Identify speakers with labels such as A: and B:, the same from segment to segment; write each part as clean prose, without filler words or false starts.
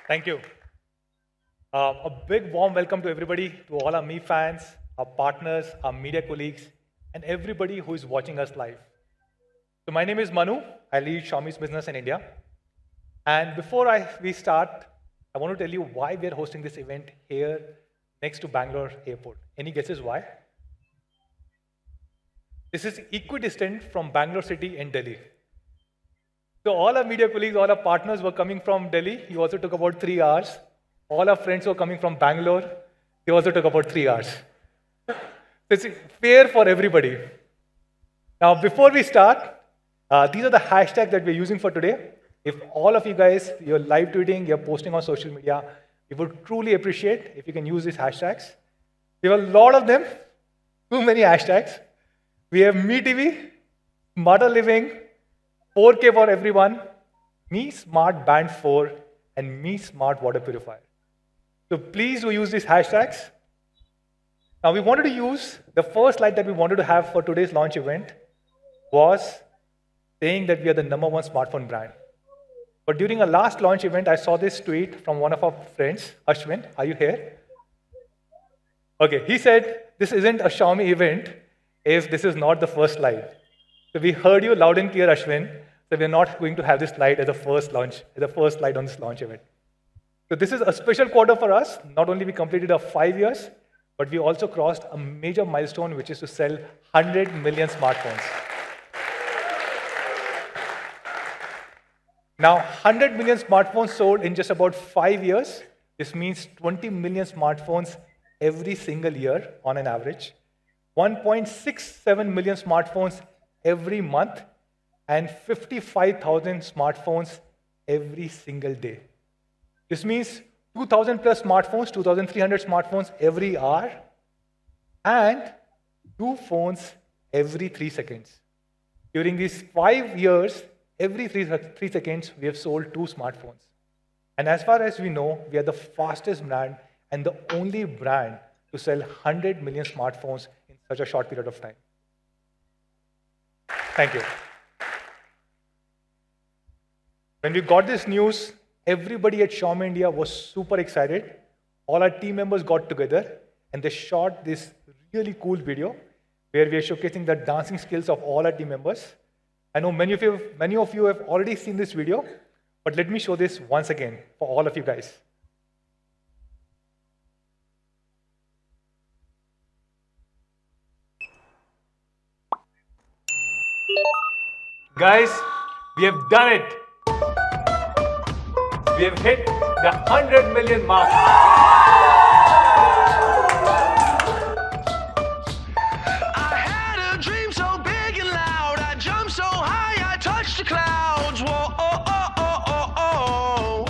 A: Thank you. A big warm welcome to everybody, to all our Me fans, our partners, our media colleagues, and everybody who is watching us live. So my name is Manu. I lead Xiaomi's business in India. And before we start, I want to tell you why we are hosting this event here next to Bangalore airport. Any guesses why? This is equidistant from Bangalore city and Delhi. So all our media colleagues, all our partners were coming from Delhi. He also took about 3 hours. All our friends were coming from Bangalore. They also took about 3 hours. It's fair for everybody. Now, before we start, these are the hashtags that we're using for today. If all of you guys, you're live tweeting, you're posting on social media, we would truly appreciate if you can use these hashtags. We have a lot of them, too many hashtags. We have MeTV, Smarter Living, 4K for everyone, Me Smart Band 4, and Me Smart Water Purifier. So please do use these hashtags. Now we wanted to use, the first slide that we wanted to have for today's launch event was saying that we are the #1 smartphone brand. But during a last launch event, I saw this tweet from one of our friends, Ashwin. Are you here? Okay, he said, this isn't a Xiaomi event if this is not the first slide. So we heard you loud and clear, Ashwin. So we're not going to have this slide as the first launch, as the first slide on this launch event. So this is a special quarter for us. Not only we completed our 5 years, but we also crossed a major milestone, which is to sell 100 million smartphones. Now, 100 million smartphones sold in just about 5 years. This means 20 million smartphones every single year on an average, 1.67 million smartphones every month, and 55,000 smartphones every single day. This means 2,000 plus smartphones, 2,300 smartphones every hour, and 2 phones every 3 seconds. During these 5 years, every 3 seconds, we have sold 2 smartphones. And as far as we know, we are the fastest brand and the only brand to sell 100 million smartphones in such a short period of time. Thank you. When we got this news, everybody at Xiaomi India was super excited. All our team members got together and they shot this really cool video where we are showcasing the dancing skills of all our team members. I know many of you have already seen this video, but let me show this once again for all of you guys. Guys, we have done it. We have hit the 100 million mark.
B: I had a dream so big and loud. I jumped so high, I touched the clouds. Whoa, oh, oh, oh, oh, oh.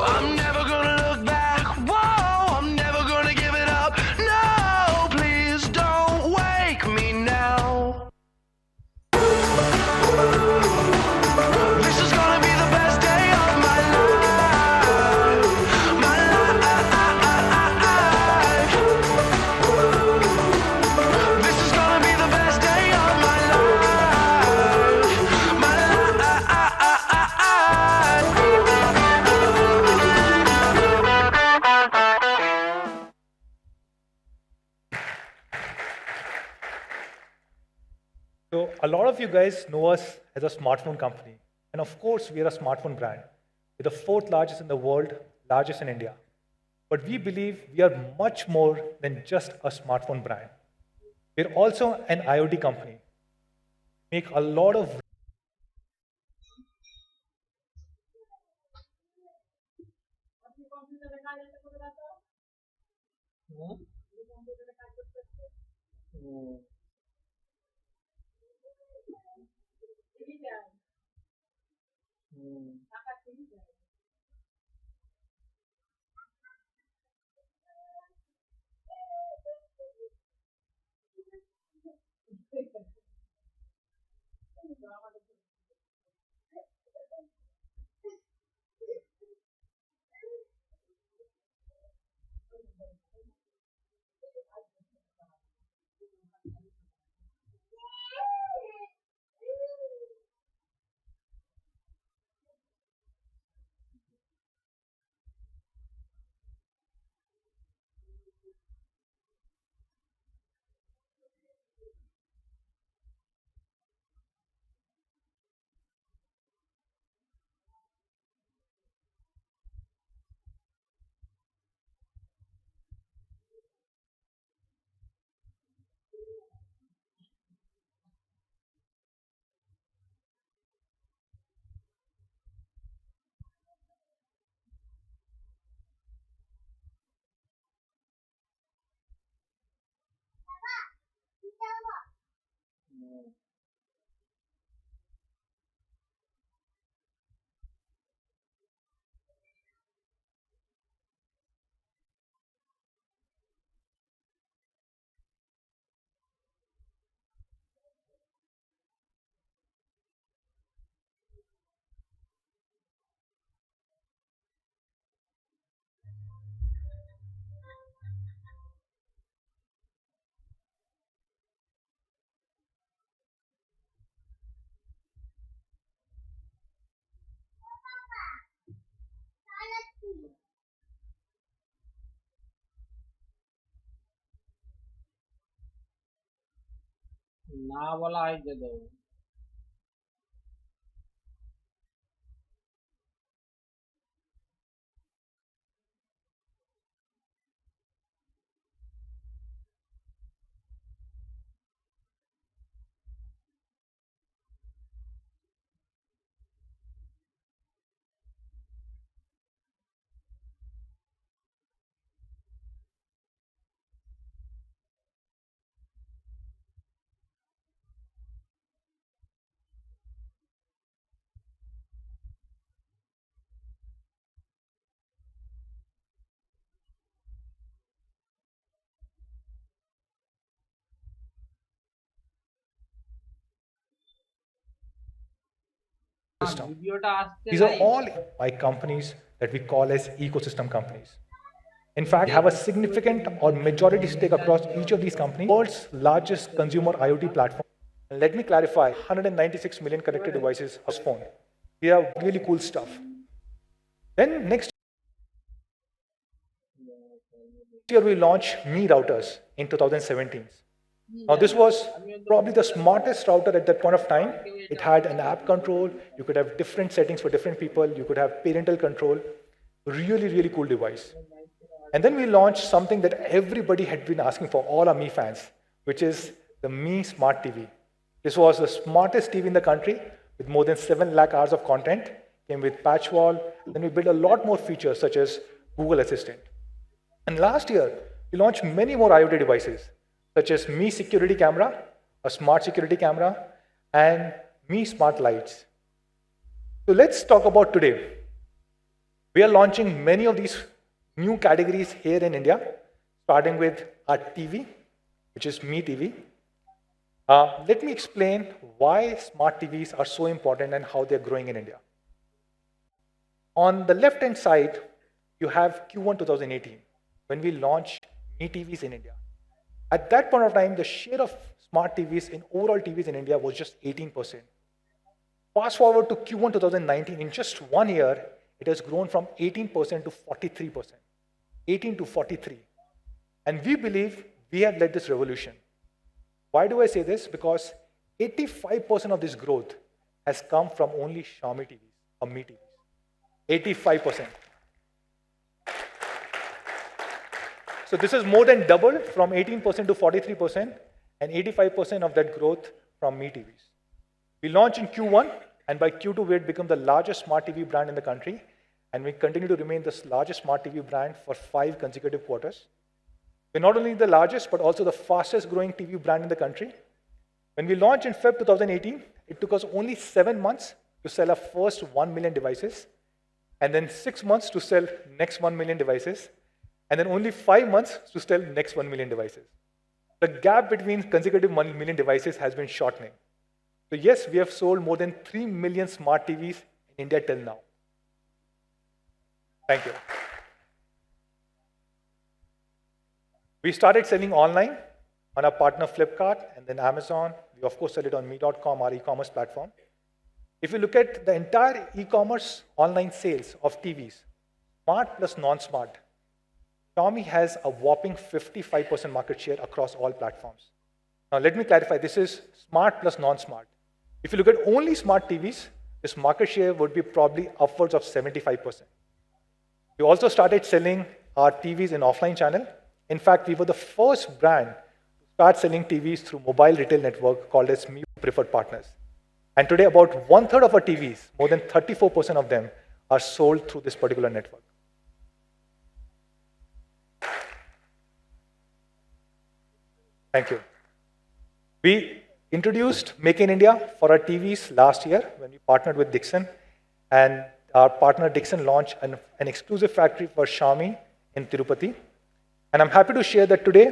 B: I'm never gonna look back. Whoa, I'm never gonna give it up. No, please don't wake me now. This is gonna be the best day of my life. My life. This is gonna be the best day of my life. My life.
A: So a lot of you guys know us as a smartphone company. And of course, we are a smartphone brand. We're the 4th largest in the world, largest in India. But we believe we are much more than just a smartphone brand. We're also an IoT company. Make a lot of
C: না বলা হয় যে দেবো।
A: system.
C: ভিডিওটা আসছে
A: These are
C: live.
A: all by companies that we call as ecosystem companies. In fact, we have a significant or majority stake across each of these companies. World's largest consumer IoT platform. And let me clarify, 196 million connected devices on phone. We have really cool stuff. Then next year we launched Mi routers in 2017. Now this was probably the smartest router at that point of time. It had an app control. You could have different settings for different people. You could have parental control. Really, really cool device. And then we launched something that everybody had been asking for, all our Mi fans, which is the Mi Smart TV. This was the smartest TV in the country with more than 7 lakh hours of content, came with patch wall. Then we built a lot more features such as Google Assistant. And last year, we launched many more IoT devices, such as Mi Security Camera, a smart security camera, and Mi Smart Lights. So let's talk about today. We are launching many of these new categories here in India, starting with our TV, which is Mi TV. Let me explain why smart TVs are so important and how they're growing in India. On the left-hand side, you have Q1 2018, when we launched Mi TVs in India. At that point of time, the share of smart TVs in overall TVs in India was just 18%. Fast forward to Q1 2019, in just 1 year, it has grown from 18% to 43%. 18 to 43. And we believe we have led this revolution. Why do I say this? Because 85% of this growth has come from only Xiaomi TVs or Mi TVs. 85%. So this is more than double from 18% to 43% and 85% of that growth from Mi TVs. We launched in Q1 and by Q2 we had become the largest smart TV brand in the country and we continue to remain the largest smart TV brand for 5 consecutive quarters. We're not only the largest but also the fastest growing TV brand in the country. When we launched in Feb 2018, it took us only 7 months to sell our first 1 million devices and then 6 months to sell next 1 million devices and then only 5 months to sell next 1 million devices. The gap between consecutive 1 million devices has been shortening. So yes, we have sold more than 3 million smart TVs in India till now. Thank you. We started selling online on our partner Flipkart and then Amazon. We of course sell it on me.com, our e-commerce platform. If you look at the entire e-commerce online sales of TVs, smart plus non-smart, Xiaomi has a whopping 55% market share across all platforms. Now let me clarify, this is smart plus non-smart. If you look at only smart TVs, this market share would be probably upwards of 75%. We also started selling our TVs in offline channel. In fact, we were the first brand to start selling TVs through mobile retail network called as Mi Preferred Partners. And today, about 1/3 of our TVs, more than 34% of them, are sold through this particular network. Thank you. We introduced Make in India for our TVs last year when we partnered with Dixon. And our partner Dixon launched an exclusive factory for Xiaomi in Tirupati. And I'm happy to share that today,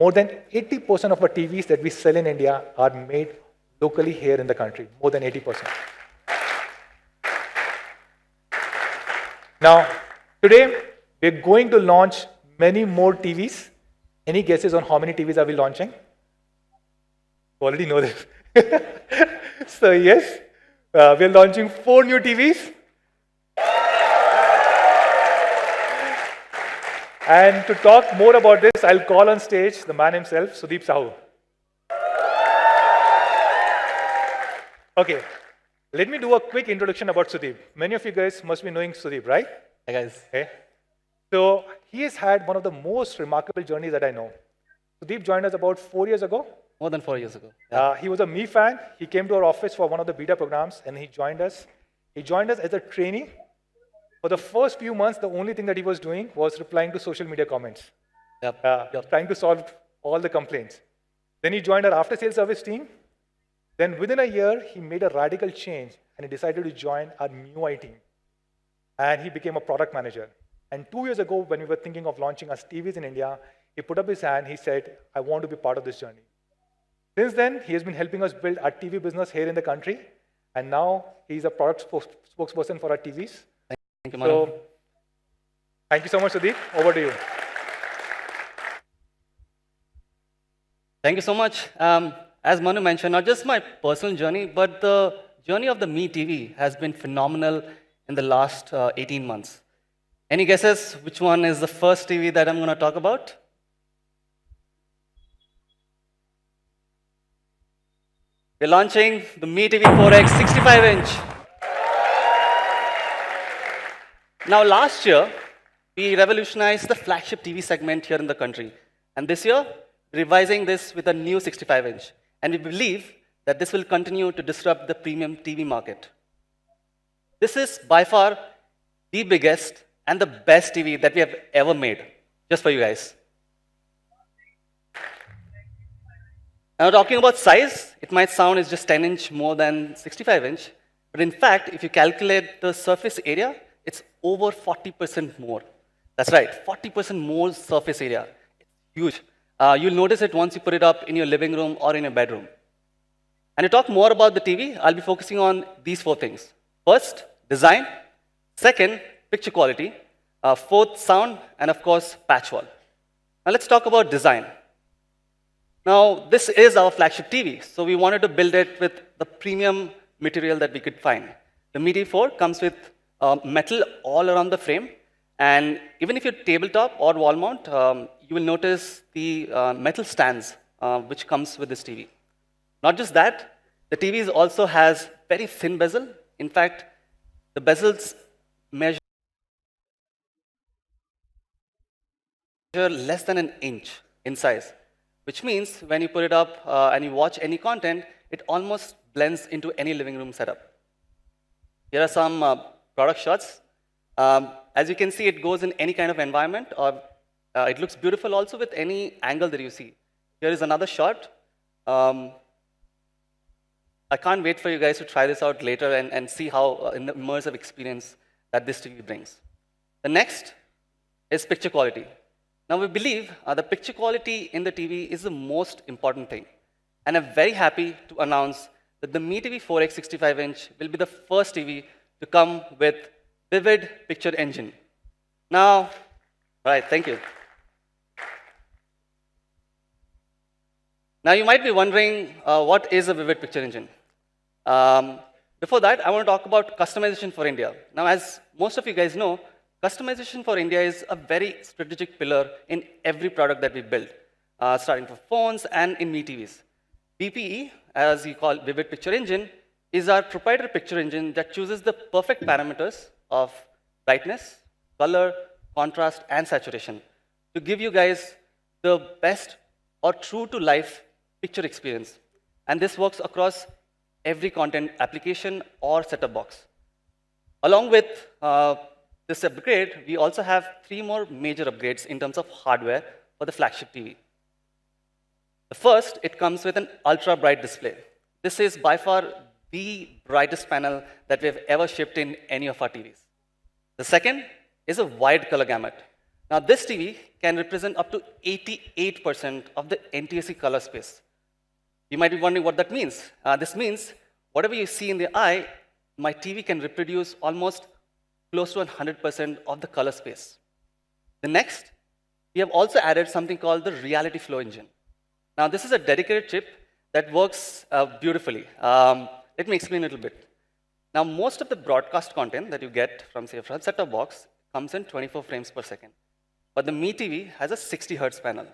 A: more than 80% of our TVs that we sell in India are made locally here in the country, more than 80%. Now, today, we're going to launch many more TVs. Any guesses on how many TVs are we launching? You already know this. So yes, we're launching 4 new TVs. And to talk more about this, I'll call on stage the man himself, Sudeep Sahu. Okay, let me do a quick introduction about Sudeep. Many of you guys must be knowing Sudeep, right?
D: Hi guys.
A: Okay. So he has had one of the most remarkable journeys that I know. Sudeep joined us about 4 years ago.
D: More than 4 years ago. Yeah.
A: He was a Me fan. He came to our office for one of the beta programs and he joined us. He joined us as a trainee. For the first few months, the only thing that he was doing was replying to social media comments,
D: Yep.
A: trying to solve all the complaints. Then he joined our after sales service team. Then within a year, he made a radical change and he decided to join our MIUI team. And he became a product manager. And 2 years ago, when we were thinking of launching our TVs in India, he put up his hand, he said, I want to be part of this journey. Since then, he has been helping us build our TV business here in the country. And now he's a product spokesperson for our TVs.
D: Thank you, Manu.
A: So, thank you so much, Sudeep. Over to you.
D: Thank you so much. As Manu mentioned, not just my personal journey, but the journey of the Me TV has been phenomenal in the last 18 months. Any guesses which one is the first TV that I'm going to talk about? We're launching the Me TV 4X 65-inch. Now, last year, we revolutionized the flagship TV segment here in the country. And this year, revising this with a new 65-inch. And we believe that this will continue to disrupt the premium TV market. This is by far the biggest and the best TV that we have ever made, just for you guys. Now, talking about size, it might sound it's just 10-inch more than 65-inch. But in fact, if you calculate the surface area, it's over 40% more. That's right, 40% more surface area. It's huge. You'll notice it once you put it up in your living room or in your bedroom. And to talk more about the TV, I'll be focusing on these 4 things. First, design. Second, picture quality. Fourth, sound. And of course, patch wall. Now let's talk about design. Now, this is our flagship TV. So we wanted to build it with the premium material that we could find. The Me TV 4 comes with metal all around the frame. And even if you're tabletop or wall mount, you will notice the metal stands which comes with this TV. Not just that, the TV also has very thin bezel. In fact, the bezels measure less than an inch in size, which means when you put it up and you watch any content, it almost blends into any living room setup. Here are some product shots. As you can see, it goes in any kind of environment, or it looks beautiful also with any angle that you see. Here is another shot. I can't wait for you guys to try this out later and see how an immersive experience that this TV brings. The next is picture quality. Now, we believe the picture quality in the TV is the most important thing. And I'm very happy to announce that the Me TV 4X 65-inch will be the first TV to come with Vivid Picture Engine. Now, all right, thank you. Now, you might be wondering, what is a Vivid Picture Engine? Before that, I want to talk about customization for India. Now, as most of you guys know, customization for India is a very strategic pillar in every product that we build, starting from phones and in Me TVs. VPE, as we call Vivid Picture Engine, is our proprietary picture engine that chooses the perfect parameters of brightness, color, contrast, and saturation to give you guys the best or true-to-life picture experience. And this works across every content application or set-top box. Along with this upgrade, we also have 3 more major upgrades in terms of hardware for the flagship TV. The first, it comes with an ultra-bright display. This is by far the brightest panel that we have ever shipped in any of our TVs. The second is a wide color gamut. Now, this TV can represent up to 88% of the NTSC color space. You might be wondering what that means. This means whatever you see in the eye, my TV can reproduce almost close to 100% of the color space. The next, we have also added something called the Reality Flow Engine. Now, this is a dedicated chip that works beautifully. Let me explain a little bit. Now, most of the broadcast content that you get from, say, a set-top box comes in 24 frames per second. But the Me TV has a 60 hertz panel.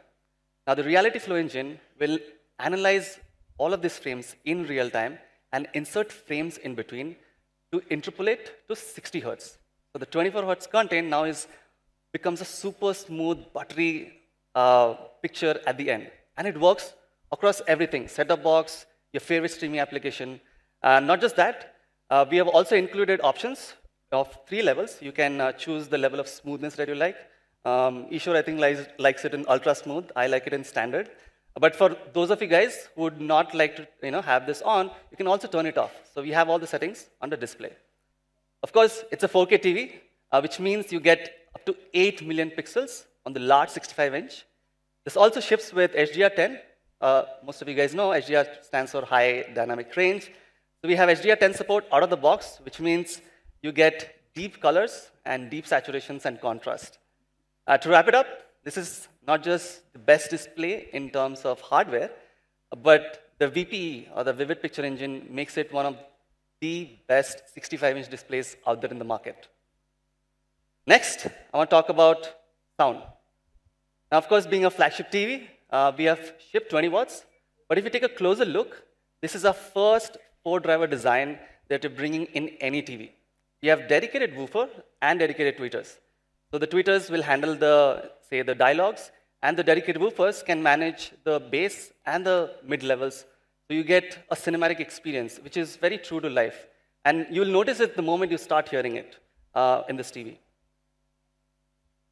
D: Now, the Reality Flow Engine will analyze all of these frames in real time and insert frames in between to interpolate to 60 hertz. So the 24 hertz content now becomes a super smooth, buttery picture at the end. And it works across everything, set-top box, your favorite streaming application. Not just that, we have also included options of 3 levels. You can choose the level of smoothness that you like. Ishwar, I think, likes it in ultra smooth. I like it in standard. But for those of you guys who would not like to have this on, you can also turn it off. So we have all the settings under display. Of course, it's a 4K TV, which means you get up to 8 million pixels on the large 65-inch. This also ships with HDR10. Most of you guys know HDR stands for high dynamic range. So we have HDR10 support out of the box, which means you get deep colors and deep saturations and contrast. To wrap it up, this is not just the best display in terms of hardware, but the VPE, or the Vivid Picture Engine, makes it one of the best 65-inch displays out there in the market. Next, I want to talk about sound. Now, of course, being a flagship TV, we have shipped 20 watts. But if you take a closer look, this is our first 4-driver design that we're bringing in any TV. We have dedicated woofer and dedicated tweeters. So the tweeters will handle the dialogues, and the dedicated woofers can manage the bass and the mid levels. So you get a cinematic experience, which is very true to life. And you'll notice it the moment you start hearing it in this TV.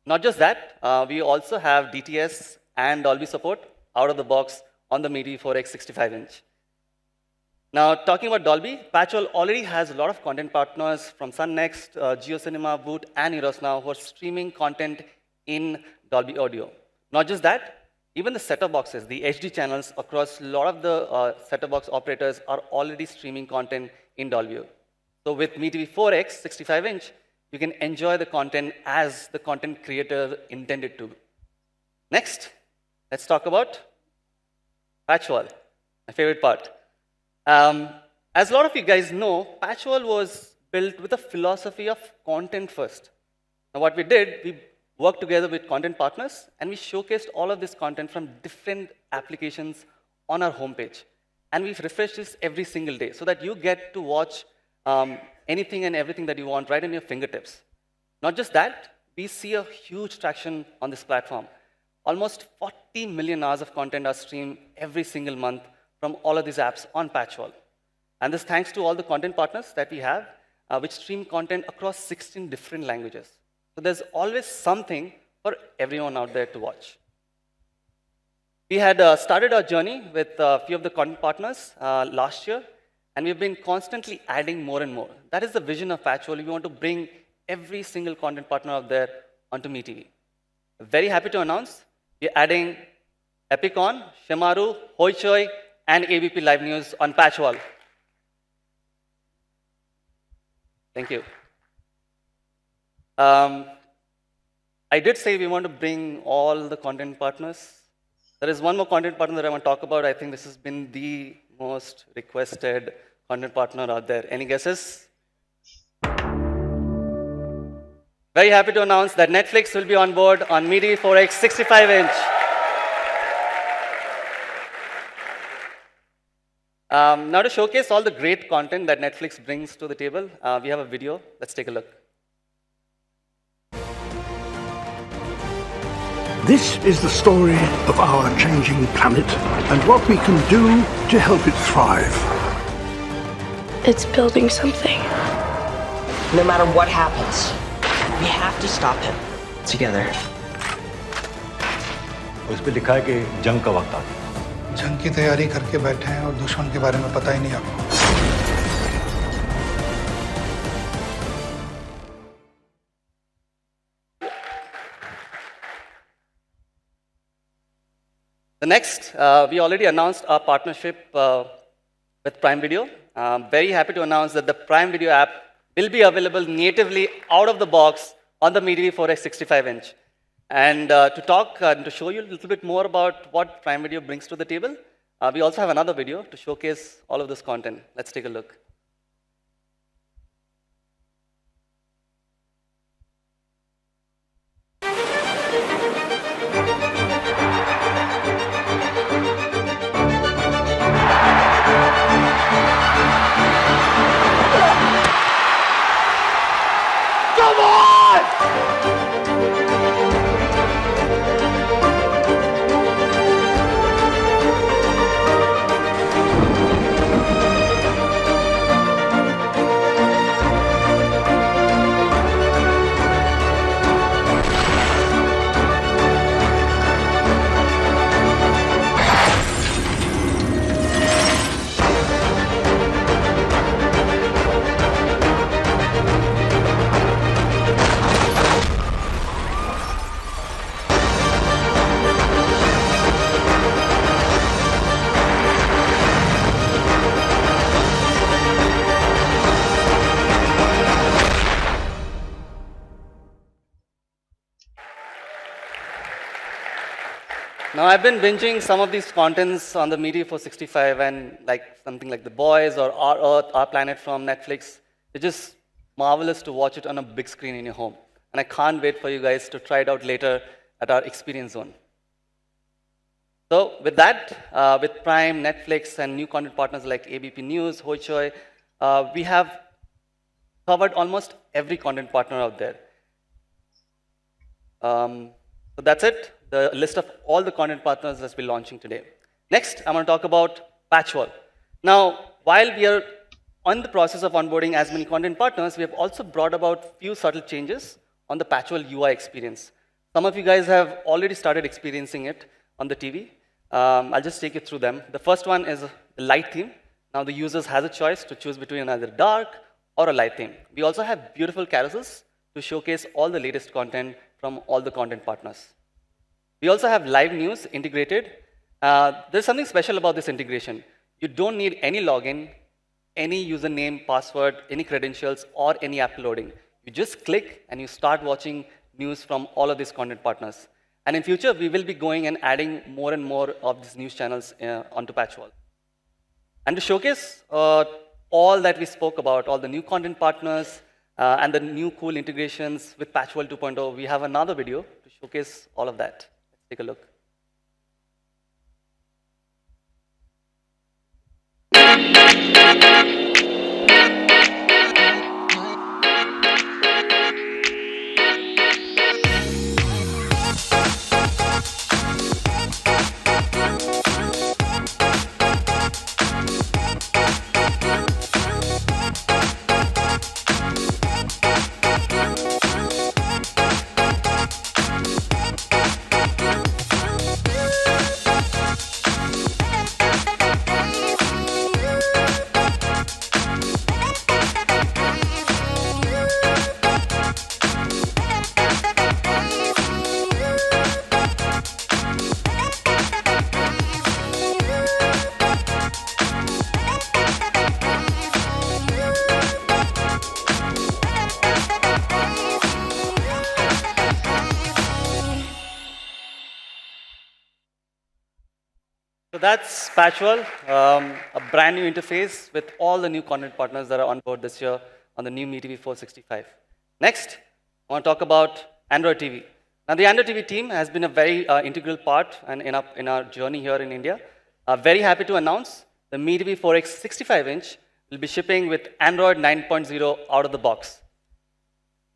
D: Not just that, we also have DTS and Dolby support out of the box on the MIDI 4X 65-inch. Now, talking about Dolby, Patchwell already has a lot of content partners from Sun Next, JioCinema, Voot, and Eros now who are streaming content in Dolby Audio. Not just that, even the set-top boxes, the HD channels across a lot of the set-top box operators are already streaming content in Dolby. So with MiTV 4X 65-inch, you can enjoy the content as the content creator intended to. Next, let's talk about Patchwell, my favorite part. As a lot of you guys know, Patchwell was built with a philosophy of content first. Now, what we did, we worked together with content partners, and we showcased all of this content from different applications on our homepage. And we've refreshed this every single day so that you get to watch anything and everything that you want right in your fingertips. Not just that, we see a huge traction on this platform. Almost 40 million hours of content are streamed every single month from all of these apps on Patchwell. And this thanks to all the content partners that we have, which stream content across 16 different languages. So there's always something for everyone out there to watch. We had started our journey with a few of the content partners last year, and we've been constantly adding more and more. That is the vision of Patchwell. We want to bring every single content partner out there onto MeTV. Very happy to announce we're adding Epicon, Shemaru, Hoichoi, and ABP Live News on Patchwell. Thank you. I did say we want to bring all the content partners. There is one more content partner that I want to talk about. I think this has been the most requested content partner out there. Any guesses? Very happy to announce that Netflix will be on board on MeTV 4X 65-inch. Now to showcase all the great content that Netflix brings to the table, we have a video. Let's take a look.
E: This is the story of our changing planet and what we can do to help it thrive.
F: It's building something.
G: No matter what happens, we have to stop him together.
H: उस पे लिखा है कि जंग का वक्त आ गया।
I: जंग की तैयारी करके बैठे हैं और दुश्मन के बारे में पता ही नहीं आपको।
D: The next, we already announced our partnership with Prime Video. Very happy to announce that the Prime Video app will be available natively out of the box on the MeTV 4X 65-inch. And to talk and to show you a little bit more about what Prime Video brings to the table, we also have another video to showcase all of this content. Let's take a look. Now, I've been binging some of these contents on the Media 465 and like something like The Boys or Our Earth, Our Planet from Netflix. It's just marvelous to watch it on a big screen in your home. And I can't wait for you guys to try it out later at our experience zone. So with that, with Prime, Netflix, and new content partners like ABP News, Hoichoi, we have covered almost every content partner out there. So that's it, the list of all the content partners that we're launching today. Next, I'm going to talk about Patchwall. Now, while we are on the process of onboarding as many content partners, we have also brought about few subtle changes on the Patchwall UI experience. Some of you guys have already started experiencing it on the TV. I'll just take you through them. The first one is the light theme. Now the users has a choice to choose between either dark or a light theme. We also have beautiful carousels to showcase all the latest content from all the content partners. We also have live news integrated. There's something special about this integration. You don't need any login, any username, password, any credentials, or any app loading. You just click and you start watching news from all of these content partners. And in future, we will be going and adding more and more of these news channels onto Patchwall. And to showcase all that we spoke about, all the new content partners, and the new cool integrations with Patchwall 2.0, we have another video to showcase all of that. Let's take a look. So that's Patchwall, a brand new interface with all the new content partners that are on board this year on the new MeTV 465. Next, I want to talk about Android TV. Now, the Android TV team has been a very integral part in our journey here in India. Very happy to announce the MeTV 4X 65-inch will be shipping with Android 9.0 out of the box.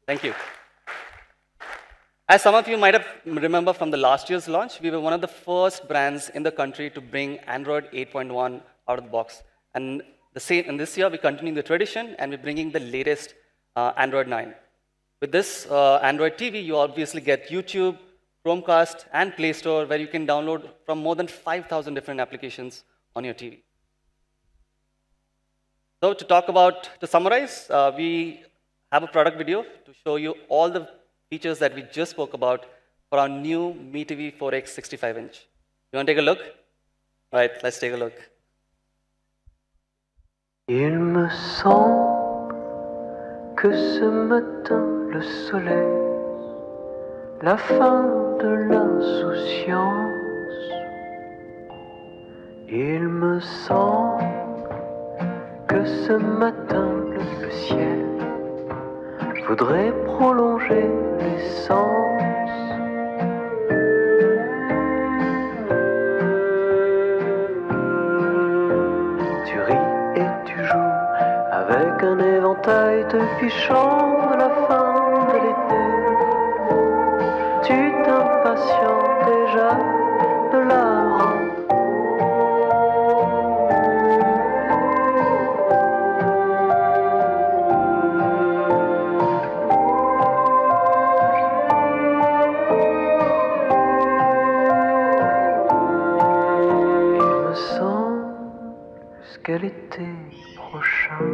D: Thank you. As some of you might have remember from the last year's launch, we were one of the first brands in the country to bring Android 8.1 out of the box. And this year, we're continuing the tradition, and we're bringing the latest Android 9. With this Android TV, you obviously get YouTube, Chromecast, and Play Store, where you can download from more than 5,000 different applications on your TV. So to summarize, we have a product video to show you all the features that we just spoke about for our new MeTV 4X 65-inch. You want to take a look? All right, let's take a look.
J: Il me semble que ce matin le soleil, la fin de l'insouciance. Il me semble que ce matin le ciel voudrait prolonger l'essence. Tu ris et tu joues avec un éventail te fichant de la fin de l'été. Tu t'impatientes déjà de la rentrée. Jusqu'à l'été prochain.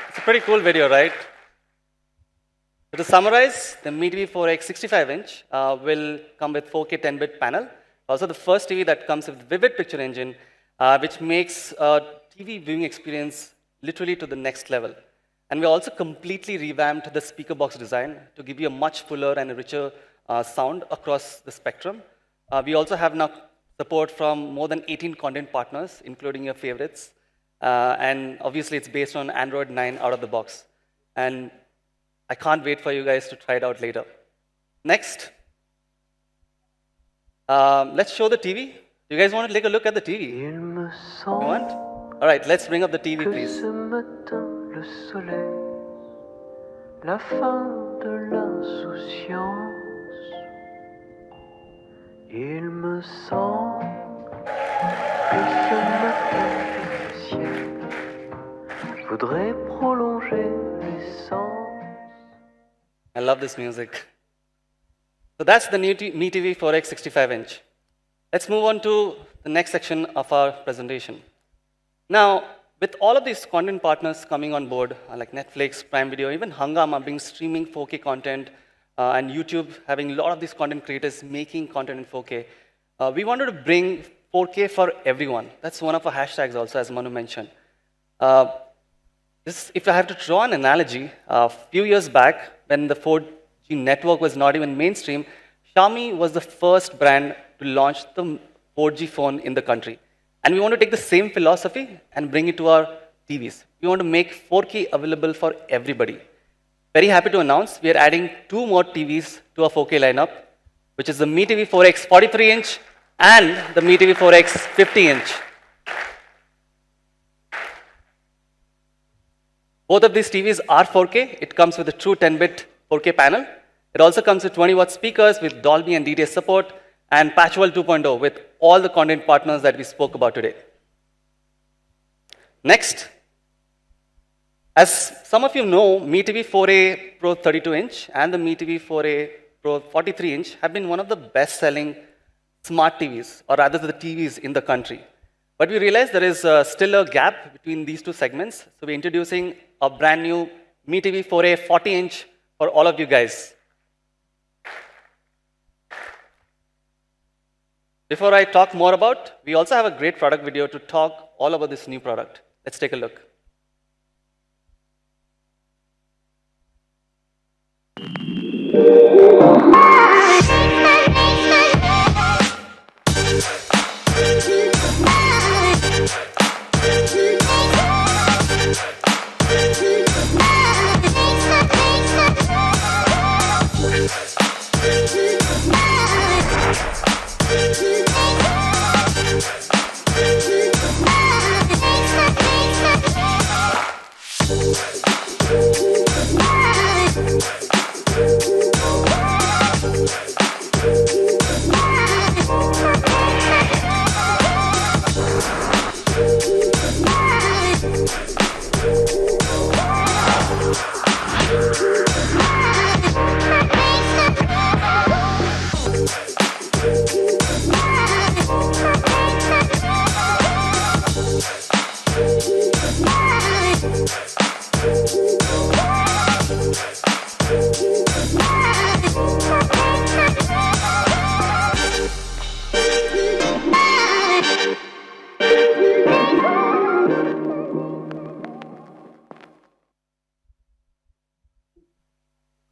D: It's a pretty cool video, right? So to summarize, the MeTV 4X 65-inch will come with 4K 10-bit panel. Also the first TV that comes with vivid picture engine, which makes a TV viewing experience literally to the next level. And we also completely revamped the speaker box design to give you a much fuller and a richer sound across the spectrum. We also have now support from more than 18 content partners, including your favorites. And obviously, it's based on Android 9 out of the box. And I can't wait for you guys to try it out later. Next, let's show the TV. Do you guys want to take a look at the TV?
J: Il me
D: You
J: semble
D: want? All right, let's bring up the TV,
J: que
D: please.
J: ce matin le soleil, la fin de l'insouciance. Il me semble que ce matin le ciel voudrait prolonger l'essence.
D: I love this music. So that's the new Mi TV 4X 65-inch. Let's move on to the next section of our presentation. Now, with all of these content partners coming on board, like Netflix, Prime Video, even Hungama being streaming 4K content, and YouTube having a lot of these content creators making content in 4K, we wanted to bring 4K for everyone. That's one of our hashtags also, as Manu mentioned. If I have to draw an analogy, a few years back, when the 4G network was not even mainstream, Xiaomi was the first brand to launch the 4G phone in the country. And we want to take the same philosophy and bring it to our TVs. We want to make 4K available for everybody. Very happy to announce we are adding 2 more TVs to our 4K lineup, which is the Mi TV 4X 43-inch and the Mi TV 4X 50-inch. Both of these TVs are 4K. It comes with a true 10-bit 4K panel. It also comes with 20-watt speakers with Dolby and DTS support and Patchwell 2.0 with all the content partners that we spoke about today. Next, as some of you know, Mi TV 4A Pro 32-inch and the Mi TV 4A Pro 43-inch have been one of the best-selling smart TVs, or rather the TVs in the country. But we realized there is still a gap between these two segments, so we're introducing a brand new Mi TV 4A 40-inch for all of you guys. Before I talk more about, we also have a great product video to talk all about this new product. Let's take a look.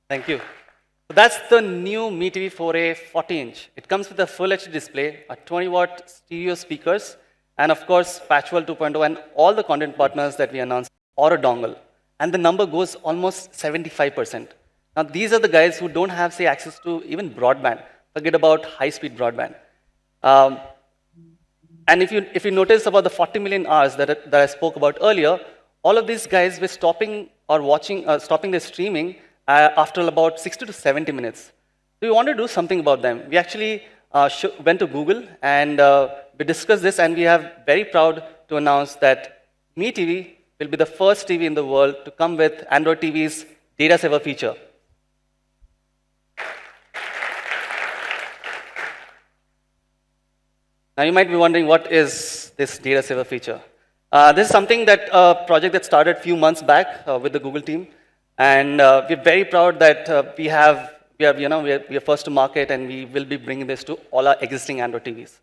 D: Thank you. So that's the new Mi TV 4A 40-inch. It comes with a full HD display, a 20-watt stereo speakers, and of course, Patchwell 2.0 and all the content partners that we announced, or a dongle. And the number goes almost 75%. Now, these are the guys who don't have, say, access to even broadband. Forget about high-speed broadband. And if you notice about the 40 million hours that I spoke about earlier, all of these guys were stopping or watching, stopping their streaming after about 60 to 70 minutes. So we want to do something about them. We actually went to Google and we discussed this, and we are very proud to announce that Mi TV will be the first TV in the world to come with Android TV's Data Saver feature. Now you might be wondering, what is this Data Saver feature? This is something that a project that started a few months back with the Google team. And we're very proud that we are first to market, and we will be bringing this to all our existing Android TVs.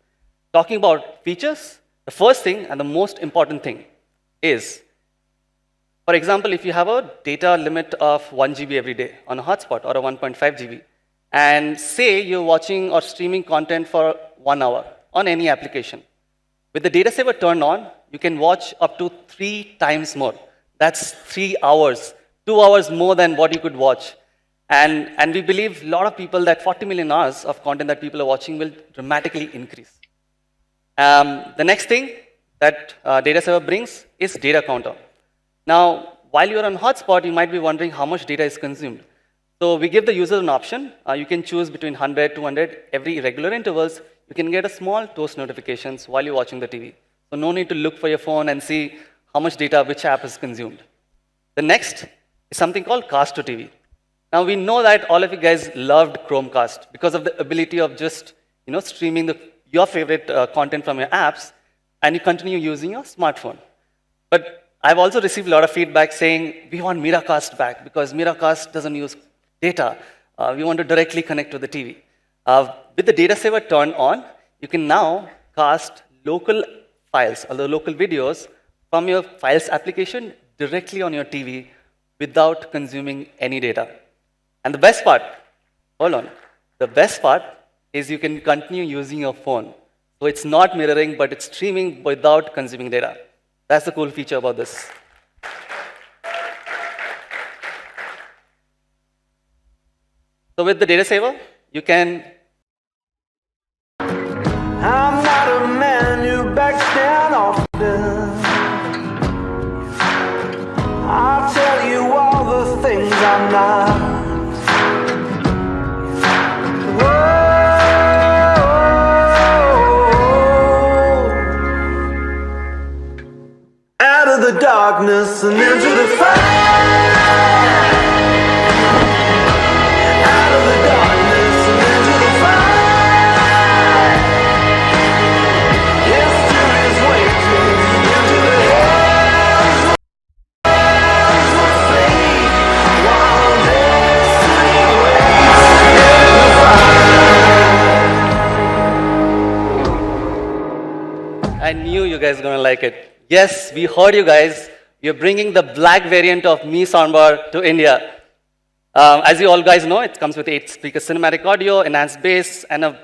D: Talking about features, the first thing and the most important thing is For example, if you have a data limit of 1 GB every day on a hotspot or a 1.5 GB, and say you're watching or streaming content for 1 hour on any application, with the data saver turned on, you can watch up to 3 times more. That's 3 hours, 2 hours more than what you could watch. And we believe a lot of people that 40 million hours of content that people are watching will dramatically increase. The next thing that data saver brings is data counter. Now, while you're on hotspot, you might be wondering how much data is consumed. So we give the user an option. You can choose between 100, 200, every regular intervals. You can get a small toast notifications while you're watching the TV. So no need to look for your phone and see how much data, which app is consumed. The next is something called Cast to TV. Now we know that all of you guys loved Chromecast because of the ability of just streaming your favorite content from your apps, and you continue using your smartphone. But I've also received a lot of feedback saying, we want Miracast back because Miracast doesn't use data. We want to directly connect to the TV. With the data saver turned on, you can now cast local files or the local videos from your files application directly on your TV without consuming any data. And the best part, hold on, the best part is you can continue using your phone. So it's not mirroring, but it's streaming without consuming data. That's the cool feature about this. So with the data saver, you can.
B: I'm not a man who backs down often. I'll tell you all the things I'm not. Out of the darkness and into the fire. Out of the darkness and into the fire. History's waiting into the hands of fate. While destiny waits in the fire.
D: I knew you guys were gonna like it. Yes, we heard you guys. You're bringing the black variant of Mi Soundbar to India. As you all guys know, it comes with 8-speaker cinematic audio, enhanced bass, and a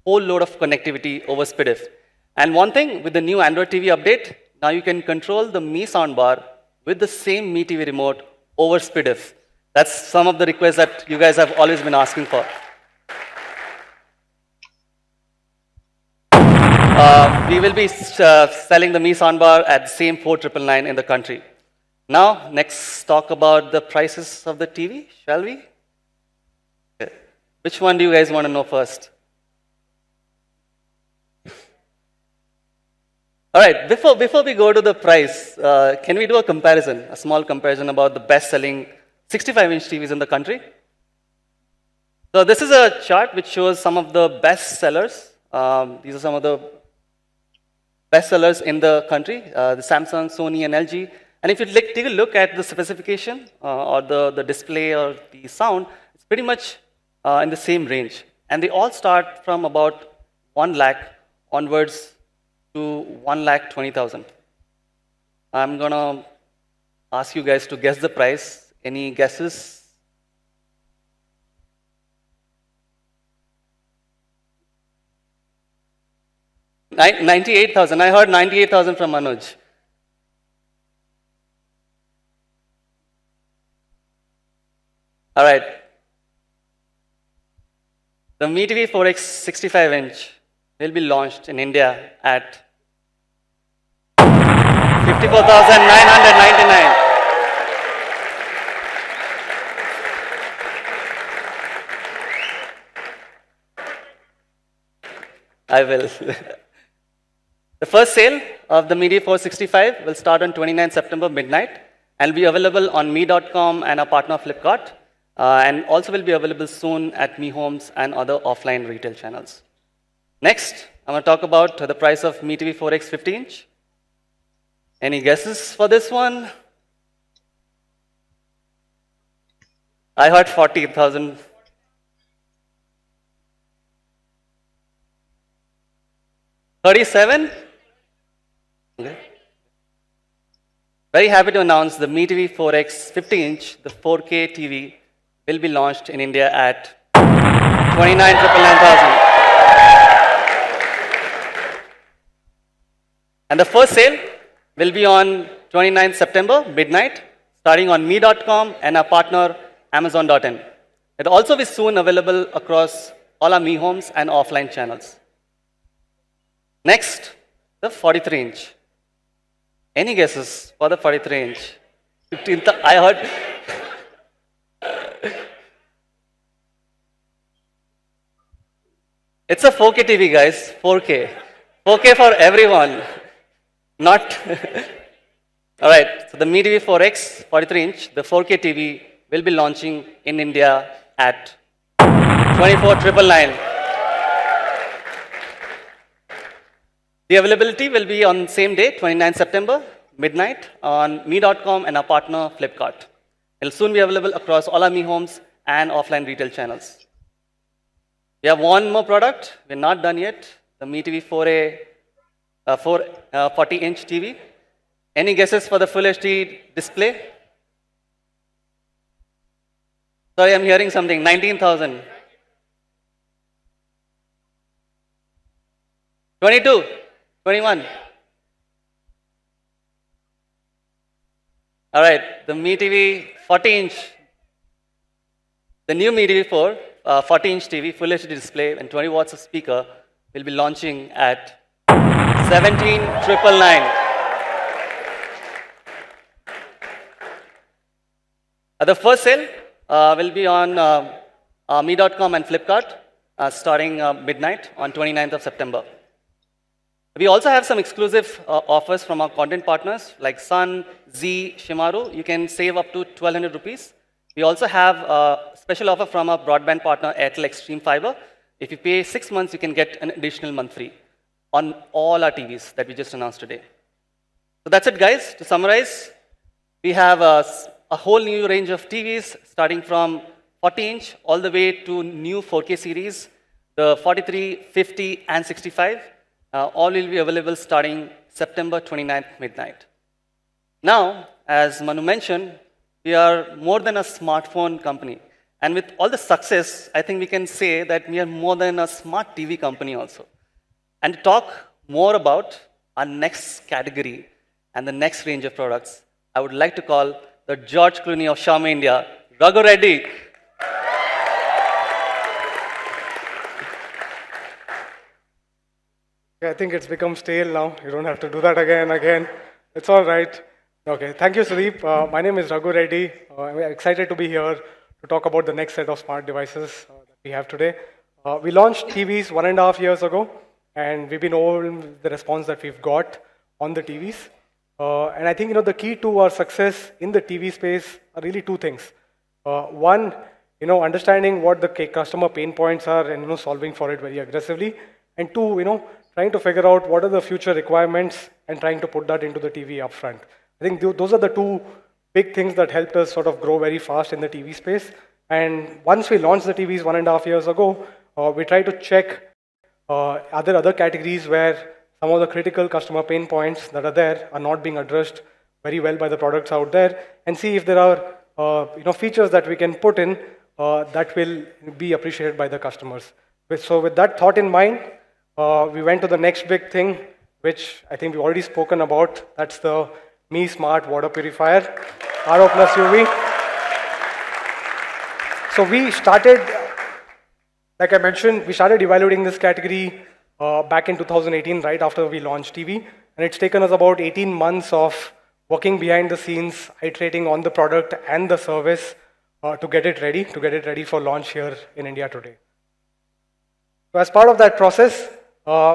D: whole load of connectivity over SPDIF. And one thing, with the new Android TV update, now you can control the Mi Soundbar with the same Mi TV remote over SPDIF. That's some of the requests that you guys have always been asking for. We will be selling the Mi Soundbar at the same 4,999 in the country. Now, next talk about the prices of the TV, shall we? Okay. Which one do you guys want to know first? All right, before we go to the price, can we do a comparison, a small comparison about the best-selling 65-inch TVs in the country? So this is a chart which shows some of the best sellers. These are some of the best sellers in the country, the Samsung, Sony, and LG. And if you take a look at the specification or the display or the sound, it's pretty much in the same range. And they all start from about 1 lakh onwards to 1,20,000. I'm going to ask you guys to guess the price. Any guesses? $98,000. I heard $98,000 from Anuj. All right. The Mi TV 4X 65-inch will be launched in India at $54,999. I will. The first sale of the Mi TV 465 will start on 29 September midnight and be available on mi.com and our partner Flipkart, and also will be available soon at Mi Homes and other offline retail channels. Next, I'm going to talk about the price of Mi TV 4X 50-inch. Any guesses for this one? I heard 40,000. $37,000? Okay. Very happy to announce the Mi TV 4X 50-inch, the 4K TV, will be launched in India at 29,999,000. And the first sale will be on 29th September, midnight, starting on me.com and our partner, Amazon.in. It will also be soon available across all our Mi Homes and offline channels. Next, the 43-inch. Any guesses for the 43-inch? 15th, I heard. It's a 4K TV, guys, 4K. 4K for everyone. Not. All right, so the Mi TV 4X 43-inch, the 4K TV will be launching in India at 24,999. The availability will be on same day, 29 September, midnight, on me.com and our partner, Flipkart. It will soon be available across all our Mi Homes and offline retail channels. We have one more product. We're not done yet. The Mi TV 40-inch TV. Any guesses for the Full HD display? Sorry, I'm hearing something. 19,000. 22. 21. All right, the Mi TV 40-inch, the new Mi TV 40-inch TV, Full HD display, and 20 watts of speaker will be launching at 17,999. The first sale will be on me.com and Flipkart starting midnight on 29th of September. We also have some exclusive offers from our content partners like Sun, Z, Shimaru. You can save up to 1,200 rupees. We also have a special offer from our broadband partner, Airtel Extreme Fiber. If you pay 6 months, you can get an additional month free on all our TVs that we just announced today. So that's it, guys. To summarize, we have a whole new range of TVs starting from 40-inch all the way to new 4K series, the 43, 50, and 65. All will be available starting September 29th, midnight. Now, as Manu mentioned, we are more than a smartphone company. And with all the success, I think we can say that we are more than a smart TV company also. And to talk more about our next category and the next range of products, I would like to call the George Clooney of Xiaomi India, Raghu Reddy.
K: I think it's become stale now. You don't have to do that again. It's all right. Okay, thank you, Sudeep. My name is Raghu Reddy. I'm excited to be here to talk about the next set of smart devices that we have today. We launched TVs 1.5 years ago, and we've been overwhelmed with the response that we've got on the TVs. And I think the key to our success in the TV space are really two things. One, understanding what the customer pain points are and solving for it very aggressively. And two, trying to figure out what are the future requirements and trying to put that into the TV upfront. I think those are the two big things that helped us sort of grow very fast in the TV space. And once we launched the TVs 1.5 years ago, we tried to check are there other categories where some of the critical customer pain points that are there are not being addressed very well by the products out there, and see if there are features that we can put in that will be appreciated by the customers. So with that thought in mind, we went to the next big thing, which I think we've already spoken about. That's the Mi Smart Water Purifier, RO plus UV. So we started, like I mentioned, we started evaluating this category back in 2018, right after we launched TV. And it's taken us about 18 months of working behind the scenes, iterating on the product and the service to get it ready for launch here in India today. So as part of that process,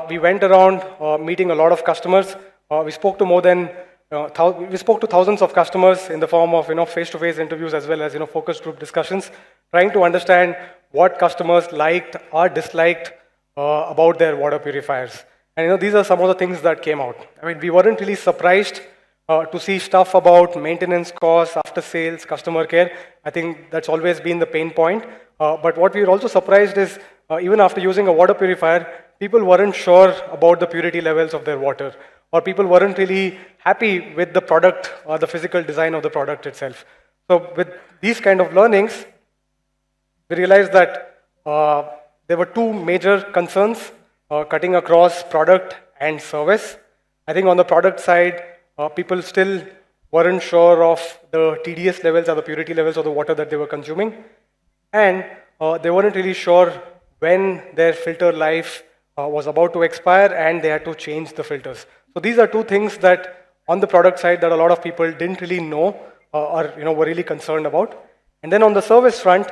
K: we went around meeting a lot of customers. We spoke to thousands of customers in the form of face-to-face interviews as well as focus group discussions, trying to understand what customers liked or disliked about their water purifiers. And these are some of the things that came out. I mean, we weren't really surprised to see stuff about maintenance costs, after sales, customer care. I think that's always been the pain point. But what we were also surprised is even after using a water purifier, people weren't sure about the purity levels of their water, or people weren't really happy with the product or the physical design of the product itself. So with these kind of learnings, we realized that there were two major concerns cutting across product and service. I think on the product side, people still weren't sure of the TDS levels or the purity levels of the water that they were consuming. And they weren't really sure when their filter life was about to expire and they had to change the filters. So these are two things that on the product side that a lot of people didn't really know or were really concerned about. And then on the service front,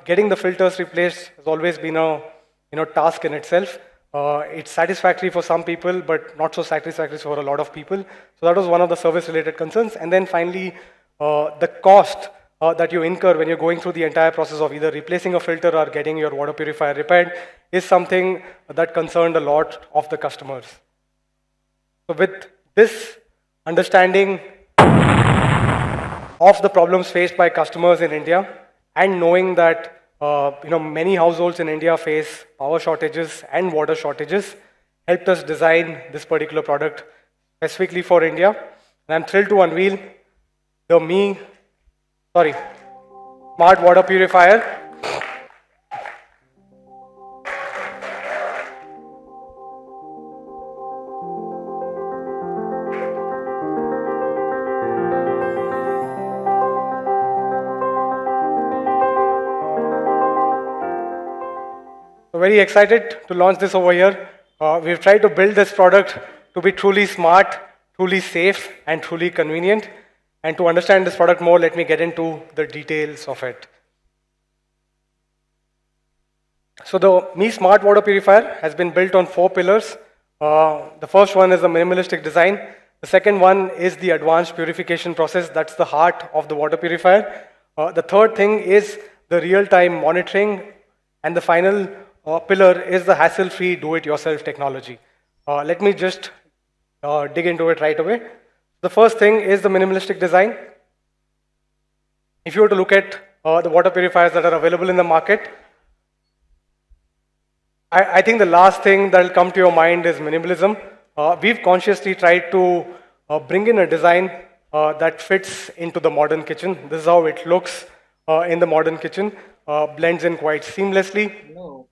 K: getting the filters replaced has always been a task in itself. It's satisfactory for some people, but not so satisfactory for a lot of people. So that was one of the service-related concerns. And then finally, the cost that you incur when you're going through the entire process of either replacing a filter or getting your water purifier repaired is something that concerned a lot of the customers. So with this understanding of the problems faced by customers in India and knowing that many households in India face power shortages and water shortages, helped us design this particular product specifically for India. And I'm thrilled to unveil the Smart Water Purifier. Very excited to launch this over here. We've tried to build this product to be truly smart, truly safe, and truly convenient. And to understand this product more, let me get into the details of it. So the Mi Smart Water Purifier has been built on 4 pillars. The first one is the minimalistic design. The second one is the advanced purification process. That's the heart of the water purifier. The third thing is the real-time monitoring. And the final pillar is the hassle-free do-it-yourself technology. Let me just dig into it right away. The first thing is the minimalistic design. If you were to look at the water purifiers that are available in the market, I think the last thing that will come to your mind is minimalism. We've consciously tried to bring in a design that fits into the modern kitchen. This is how it looks in the modern kitchen. Blends in quite seamlessly.
C: No.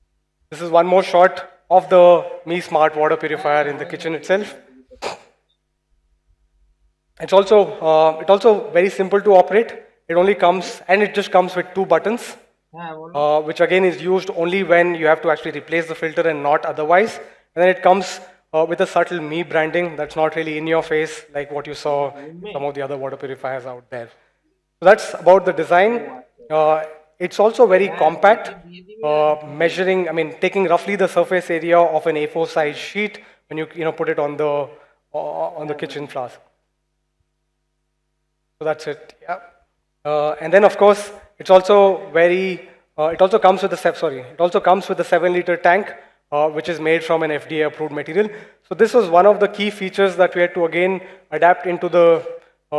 K: This is one more shot of the Mi Smart Water Purifier in the kitchen itself. It's also very simple to operate. It just comes with 2 buttons, which again is used only when you have to actually replace the filter and not otherwise. And then it comes with a subtle Mi branding that's not really in your face like what you saw some of the other water purifiers out there. So that's about the design. It's also very compact, taking roughly the surface area of an A4 size sheet when you put it on the kitchen floor. So that's it. Yeah. And then of course it also comes with a 7-liter tank, which is made from an FDA approved material. So this was one of the key features that we had to again adapt into the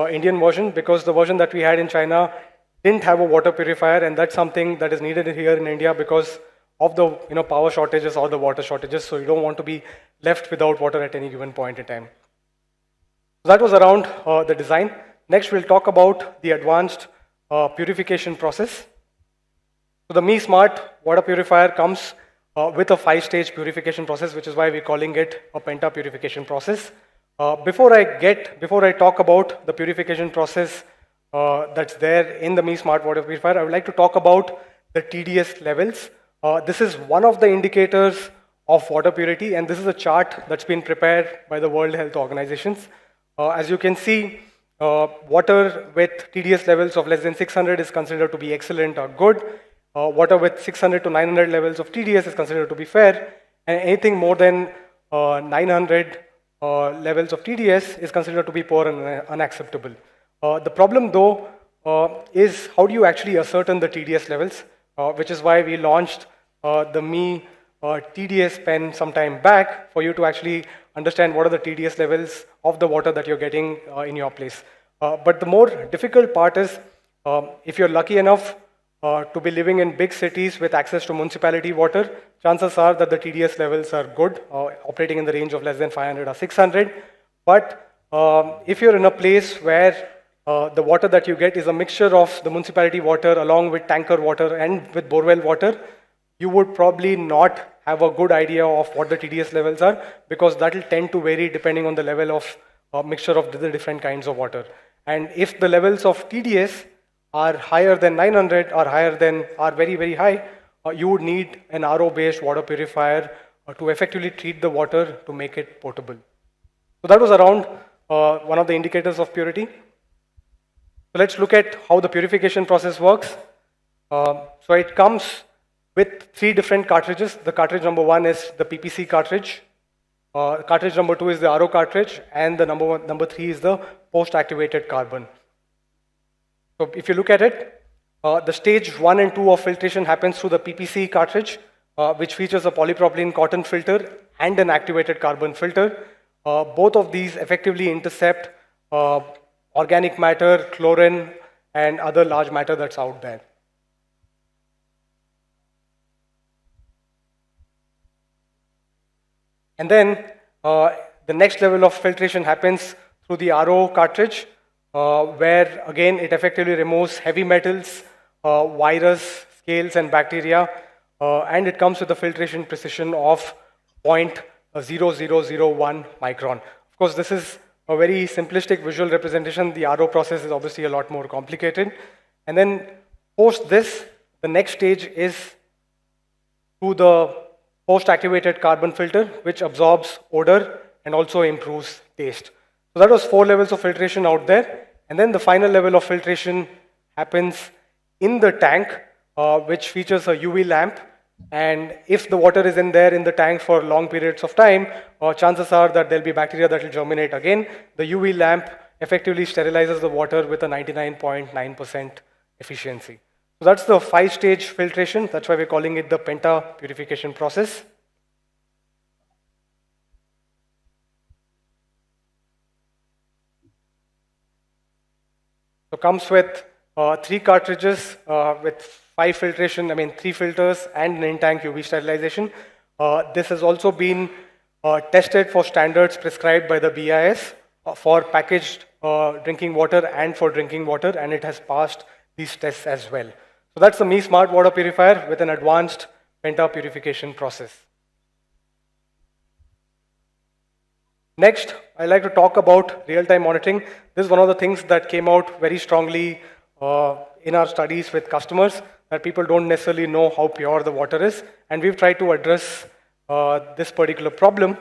K: Indian version, because the version that we had in China didn't have a water purifier, and that's something that is needed here in India because of the power shortages or the water shortages. So you don't want to be left without water at any given point in time. So that was around the design. Next, we'll talk about the advanced purification process. So the Mi Smart Water Purifier comes with a 5-stage purification process, which is why we're calling it a penta purification process. Before I talk about the purification process that's there in the Mi Smart Water Purifier, I would like to talk about the TDS levels. This is one of the indicators of water purity, and this is a chart that's been prepared by the World Health Organizations. As you can see, water with TDS levels of less than 600 is considered to be excellent or good. Water with 600 to 900 levels of TDS is considered to be fair, and anything more than 900 levels of TDS is considered to be poor and unacceptable. The problem though is how do you actually ascertain the TDS levels, which is why we launched the Mi TDS pen some time back for you to actually understand what are the TDS levels of the water that you're getting in your place. But the more difficult part is if you're lucky enough to be living in big cities with access to municipality water, chances are that the TDS levels are good, operating in the range of less than 500 or 600. But if you're in a place where the water that you get is a mixture of the municipality water along with tanker water and with borewell water, you would probably not have a good idea of what the TDS levels are, because that will tend to vary depending on the level of mixture of the different kinds of water. And if the levels of TDS are higher than 900 or are very, very high, you would need an RO-based water purifier to effectively treat the water to make it potable. So that was around one of the indicators of purity. So let's look at how the purification process works. So it comes with 3 different cartridges. The cartridge number 1 is the PPC cartridge. Cartridge number 2 is the RO cartridge, and the number 3 is the post-activated carbon. So if you look at it, the stage 1 and 2 of filtration happens through the PPC cartridge, which features a polypropylene cotton filter and an activated carbon filter. Both of these effectively intercept organic matter, chlorine, and other large matter that's out there. And then the next level of filtration happens through the RO cartridge, where again it effectively removes heavy metals, virus, scales, and bacteria, and it comes with a filtration precision of 0.0001 micron. Of course, this is a very simplistic visual representation. The RO process is obviously a lot more complicated. And then post this, the next stage is through the post-activated carbon filter, which absorbs odor and also improves taste. So that was 4 levels of filtration out there. And then the final level of filtration happens in the tank, which features a UV lamp. And if the water is in there in the tank for long periods of time, chances are that there'll be bacteria that will germinate again. The UV lamp effectively sterilizes the water with a 99.9% efficiency. So that's the 5-stage filtration. That's why we're calling it the penta purification process. So comes with 3 cartridges with 3 filters and an in-tank UV sterilization. This has also been tested for standards prescribed by the BIS for packaged drinking water and for drinking water, and it has passed these tests as well. So that's the Smart water purifier with an advanced penta purification process. Next, I'd like to talk about real-time monitoring. This is one of the things that came out very strongly in our studies with customers, that people don't necessarily know how pure the water is, and we've tried to address this particular problem.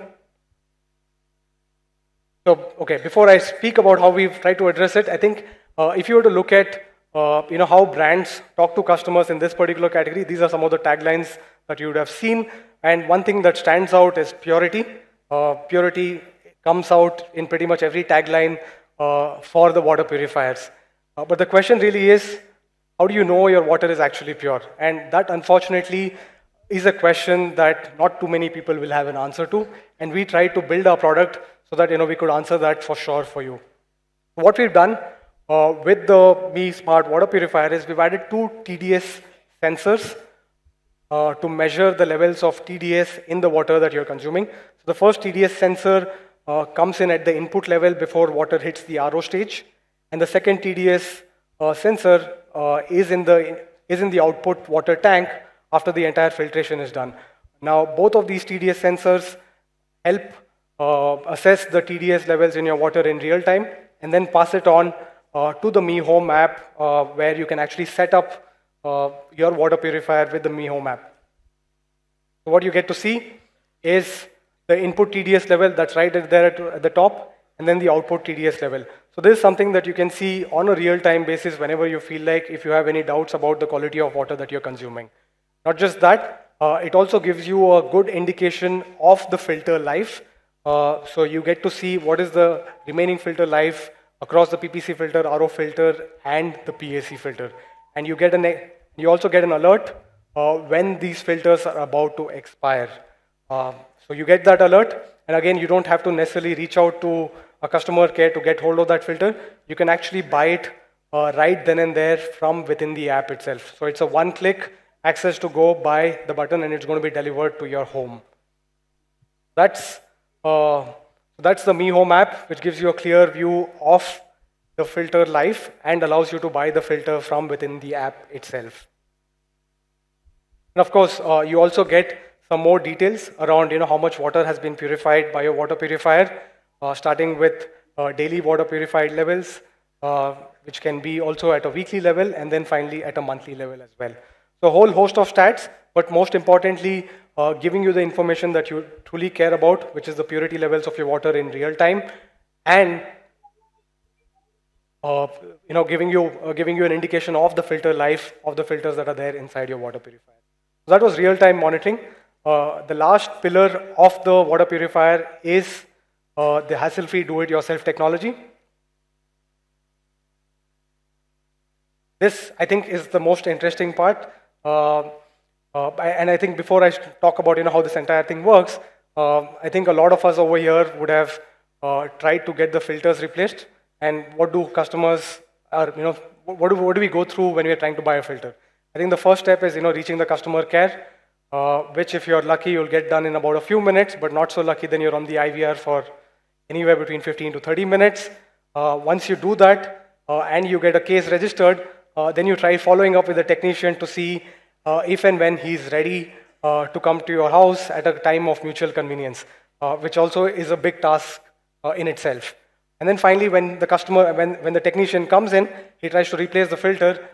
K: So, okay, before I speak about how we've tried to address it, I think if you were to look at how brands talk to customers in this particular category, these are some of the taglines that you would have seen. And one thing that stands out is purity. Purity comes out in pretty much every tagline for the water purifiers. But the question really is, how do you know your water is actually pure? And that, unfortunately, is a question that not too many people will have an answer to. And we tried to build our product so that we could answer that for sure for you. What we've done with the Smart water purifier is we've added 2 TDS sensors to measure the levels of TDS in the water that you're consuming. So the first TDS sensor comes in at the input level before water hits the RO stage, and the second TDS sensor is in the output water tank after the entire filtration is done. Now, both of these TDS sensors help assess the TDS levels in your water in real time, and then pass it on to the Mi Home app, where you can actually set up your water purifier with the Mi Home app. So what you get to see is the input TDS level that's right there at the top, and then the output TDS level. So this is something that you can see on a real-time basis whenever you feel like, if you have any doubts about the quality of water that you're consuming. Not just that, it also gives you a good indication of the filter life. So you get to see what is the remaining filter life across the PPC filter, RO filter, and the PAC filter. And you also get an alert when these filters are about to expire. So you get that alert, and again, you don't have to necessarily reach out to a customer care to get hold of that filter. You can actually buy it right then and there from within the app itself. So it's a one-click access to go by the button, and it's going to be delivered to your home. That's the Mi Home app, which gives you a clear view of the filter life and allows you to buy the filter from within the app itself. And of course, you also get some more details around how much water has been purified by your water purifier, starting with daily water purified levels, which can be also at a weekly level, and then finally at a monthly level as well. So a whole host of stats, but most importantly, giving you the information that you truly care about, which is the purity levels of your water in real time, and giving you an indication of the filter life of the filters that are there inside your water purifier. So that was real-time monitoring. The last pillar of the water purifier is the hassle-free do-it-yourself technology. This, I think, is the most interesting part. And I think before I talk about how this entire thing works, I think a lot of us over here would have tried to get the filters replaced. And what do customers, what do we go through when we are trying to buy a filter? I think the first step is reaching the customer care, which if you're lucky you'll get done in about a few minutes, but not so lucky then you're on the IVR for anywhere between 15 to 30 minutes. Once you do that and you get a case registered, then you try following up with the technician to see if and when he's ready to come to your house at a time of mutual convenience, which also is a big task in itself. And then finally, when the customer, when the technician comes in, he tries to replace the filter.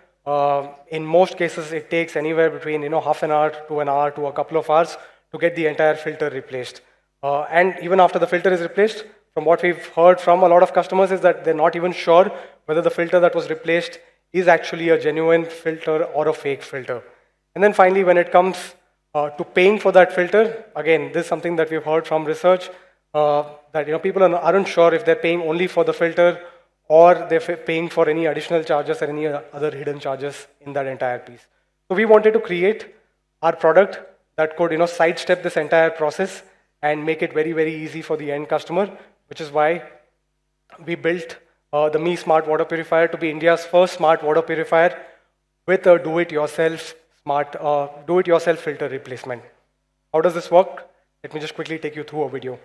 K: In most cases, it takes anywhere between half an hour to a couple of hours to get the entire filter replaced. And even after the filter is replaced, from what we've heard from a lot of customers is that they're not even sure whether the filter that was replaced is actually a genuine filter or a fake filter. And then finally, when it comes to paying for that filter, again, this is something that we've heard from research, that people aren't sure if they're paying only for the filter or they're paying for any additional charges or any other hidden charges in that entire piece. So we wanted to create our product that could sidestep this entire process and make it very, very easy for the end customer, which is why we built the Mi Smart Water Purifier to be India's first smart water purifier with a do-it-yourself filter replacement. How does this work? Let me just quickly take you through a video.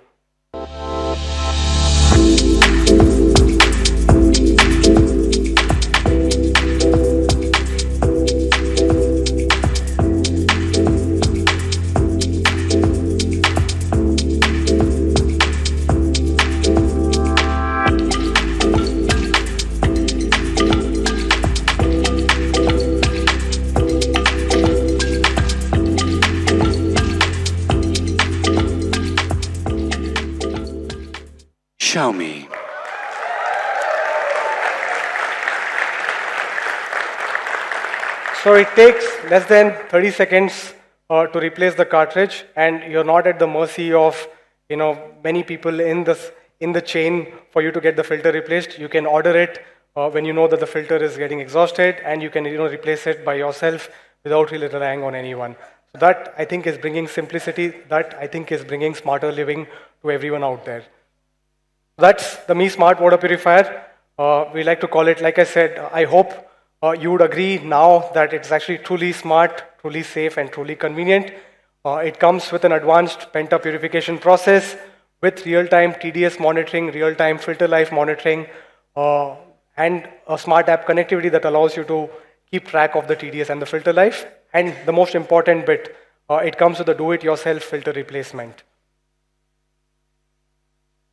L: Xiaomi.
K: So it takes less than 30 seconds to replace the cartridge, and you're not at the mercy of many people in the chain for you to get the filter replaced. You can order it when you know that the filter is getting exhausted, and you can replace it by yourself without really relying on anyone. So that, I think, is bringing simplicity. That, I think, is bringing smarter living to everyone out there. That's the Mi Smart Water Purifier. We like to call it, like I said, I hope you would agree now that it's actually truly smart, truly safe, and truly convenient. It comes with an advanced penta purification process with real-time TDS monitoring, real-time filter life monitoring, and a smart app connectivity that allows you to keep track of the TDS and the filter life. And the most important bit, it comes with a do-it-yourself filter replacement.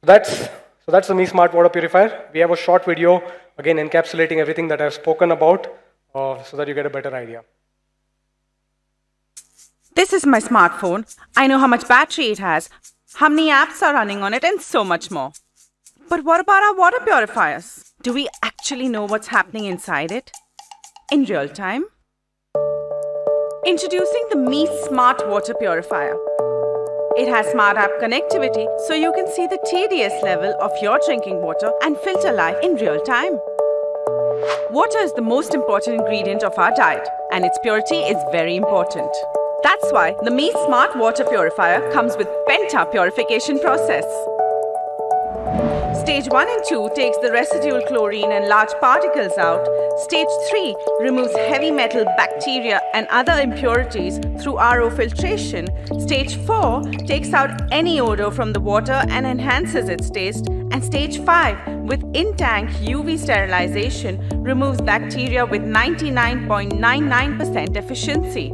K: So that's the Mi Smart Water Purifier. We have a short video, again, encapsulating everything that I've spoken about so that you get a better idea.
M: This is my smartphone. I know how much battery it has, how many apps are running on it, and so much more. But what about our water purifiers? Do we actually know what's happening inside it in real time? Introducing the Mi Smart Water Purifier. It has smart app connectivity, so you can see the TDS level of your drinking water and filter life in real time. Water is the most important ingredient of our diet, and its purity is very important. That's why the Mi Smart Water Purifier comes with penta purification process. Stage 1 and 2 takes the residual chlorine and large particles out. Stage 3 removes heavy metal, bacteria and other impurities through RO filtration. Stage 4 takes out any odor from the water and enhances its taste. And Stage 5, with in-tank UV sterilization, removes bacteria with 99.99% efficiency.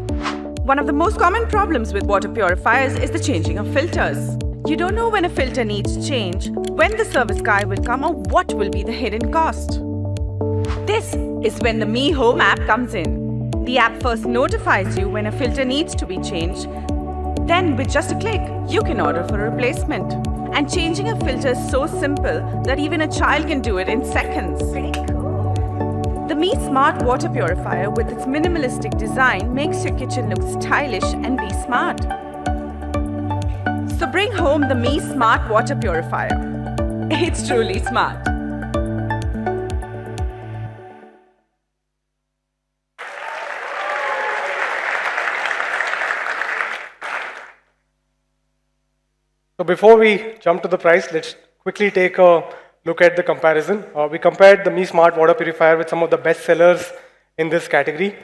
M: One of the most common problems with water purifiers is the changing of filters. You don't know when a filter needs change, when the service guy will come, or what will be the hidden cost. This is when the Mi Home app comes in. The app first notifies you when a filter needs to be changed. Then, with just a click, you can order for a replacement. And changing a filter is so simple that even a child can do it in seconds. The Mi Smart Water Purifier, with its minimalistic design, makes your kitchen look stylish and be smart. So bring home the Mi Smart Water Purifier. It's truly smart.
K: So before we jump to the price, let's quickly take a look at the comparison. We compared the Mi Smart Water Purifier with some of the best sellers in this category.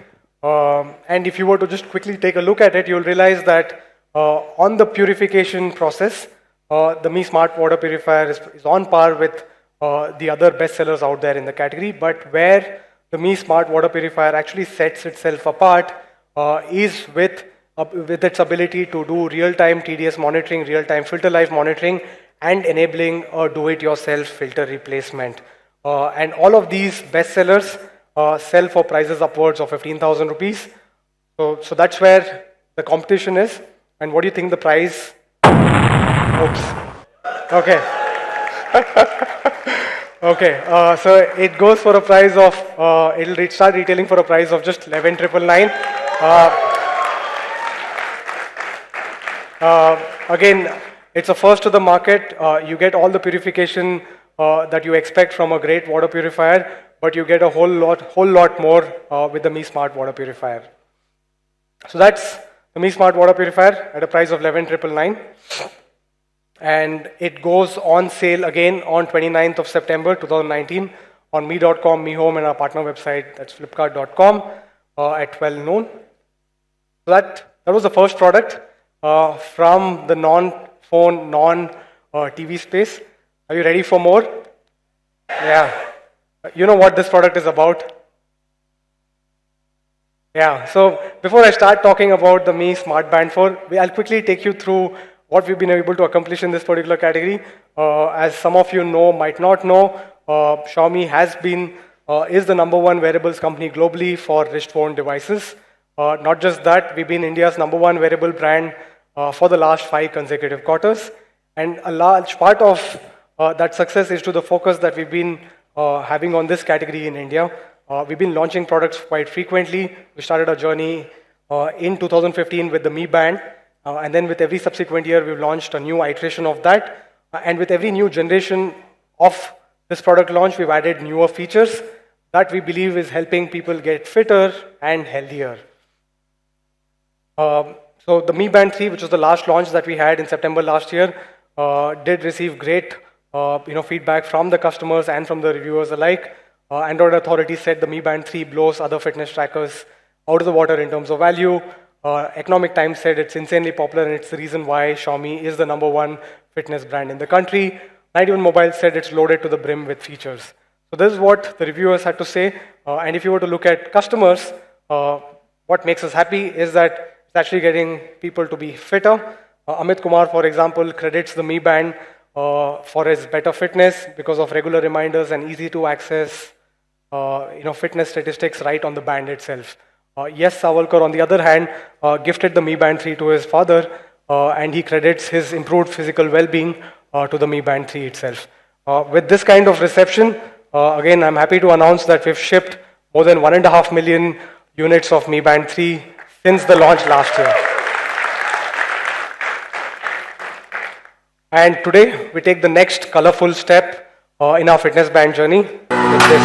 K: And if you were to just quickly take a look at it, you'll realize that on the purification process, the Mi Smart Water Purifier is on par with the other best sellers out there in the category. But where the Mi Smart Water Purifier actually sets itself apart is with its ability to do real-time TDS monitoring, real-time filter life monitoring, and enabling a do-it-yourself filter replacement. And all of these best sellers sell for prices upwards of 15,000 rupees. So that's where the competition is. And what do you think the price? Oops. Okay. Okay. So it goes for a price of, it'll start retailing for a price of just 11,999. Again, it's a first to the market. You get all the purification that you expect from a great water purifier, but you get a whole lot more with the Mi Smart Water Purifier. So that's the Mi Smart Water Purifier at a price of 11,999. And it goes on sale again on 29th of September 2019 on mi.com, Mi Home, and our partner website, that's flipkart.com, at 12 noon. So that was the first product from the non-phone, non-TV space. Are you ready for more? Yeah. You know what this product is about? Yeah. So before I start talking about the Mi Smart Band 4, I'll quickly take you through what we've been able to accomplish in this particular category. As some of you know, might not know, Xiaomi is the #1 wearables company globally for wrist phone devices. Not just that, we've been India's #1 wearable brand for the last 5 consecutive quarters. And a large part of that success is to the focus that we've been having on this category in India. We've been launching products quite frequently. We started our journey in 2015 with the Mi Band. And then with every subsequent year, we've launched a new iteration of that. And with every new generation of this product launch, we've added newer features that we believe is helping people get fitter and healthier. So the Mi Band 3, which was the last launch that we had in September last year, did receive great feedback from the customers and from the reviewers alike. Android Authority said the Mi Band 3 blows other fitness trackers out of the water in terms of value. Economic Times said it's insanely popular and it's the reason why Xiaomi is the #1 fitness brand in the country. 91 Mobile said it's loaded to the brim with features. So this is what the reviewers had to say. And if you were to look at customers, what makes us happy is that it's actually getting people to be fitter. Amit Kumar, for example, credits the Mi Band for its better fitness because of regular reminders and easy to access fitness statistics right on the band itself. Yes, Savalkar, on the other hand, gifted the Mi Band 3 to his father, and he credits his improved physical well-being to the Mi Band 3 itself. With this kind of reception, again, I'm happy to announce that we've shipped more than 1.5 million units of Mi Band 3 since the launch last year. And today, we take the next colorful step in our fitness band journey with this.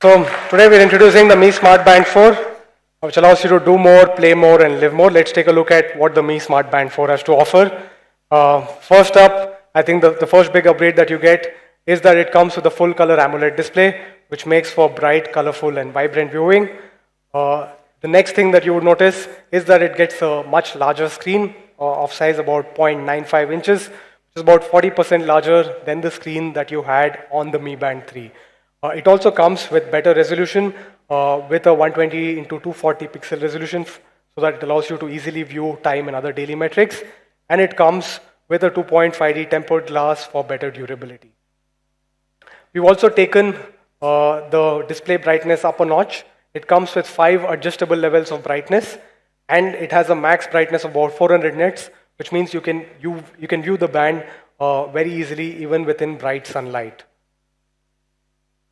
K: So today we're introducing the Mi Smart Band 4, which allows you to do more, play more, and live more. Let's take a look at what the Mi Smart Band 4 has to offer. First up, I think the first big upgrade that you get is that it comes with a full color AMOLED display, which makes for bright, colorful, and vibrant viewing. The next thing that you would notice is that it gets a much larger screen of size about 0.95 inches, which is about 40% larger than the screen that you had on the Mi Band 3. It also comes with better resolution with a 120 into 240 pixel resolution so that it allows you to easily view time and other daily metrics. And it comes with a 2.5D tempered glass for better durability. We've also taken the display brightness up a notch. It comes with 5 adjustable levels of brightness, and it has a max brightness of about 400 nits, which means you can view the band very easily even within bright sunlight.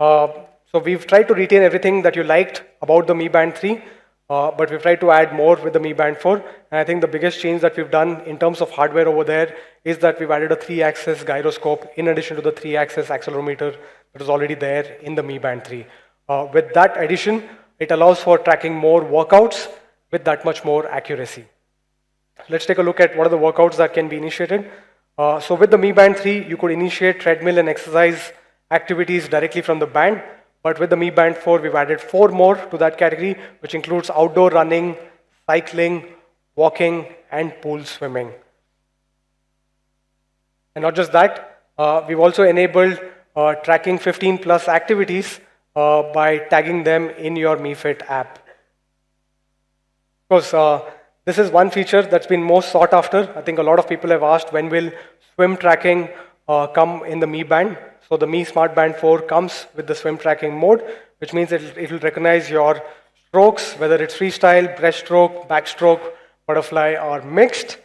K: So we've tried to retain everything that you liked about the Mi Band 3, but we've tried to add more with the Mi Band 4. And I think the biggest change that we've done in terms of hardware over there is that we've added a 3-axis gyroscope in addition to the 3-axis accelerometer that is already there in the Mi Band 3. With that addition, it allows for tracking more workouts with that much more accuracy. Let's take a look at what are the workouts that can be initiated. So with the Mi Band 3, you could initiate treadmill and exercise activities directly from the band. But with the Mi Band 4, we've added 4 more to that category, which includes outdoor running, cycling, walking, and pool swimming. And not just that, we've also enabled tracking 15 plus activities by tagging them in your Mi Fit app. Of course, this is one feature that's been most sought after. I think a lot of people have asked when will swim tracking come in the Mi Band. So the Mi Smart Band 4 comes with the swim tracking mode, which means it will recognize your strokes, whether it's freestyle, breaststroke, backstroke, butterfly, or mixed.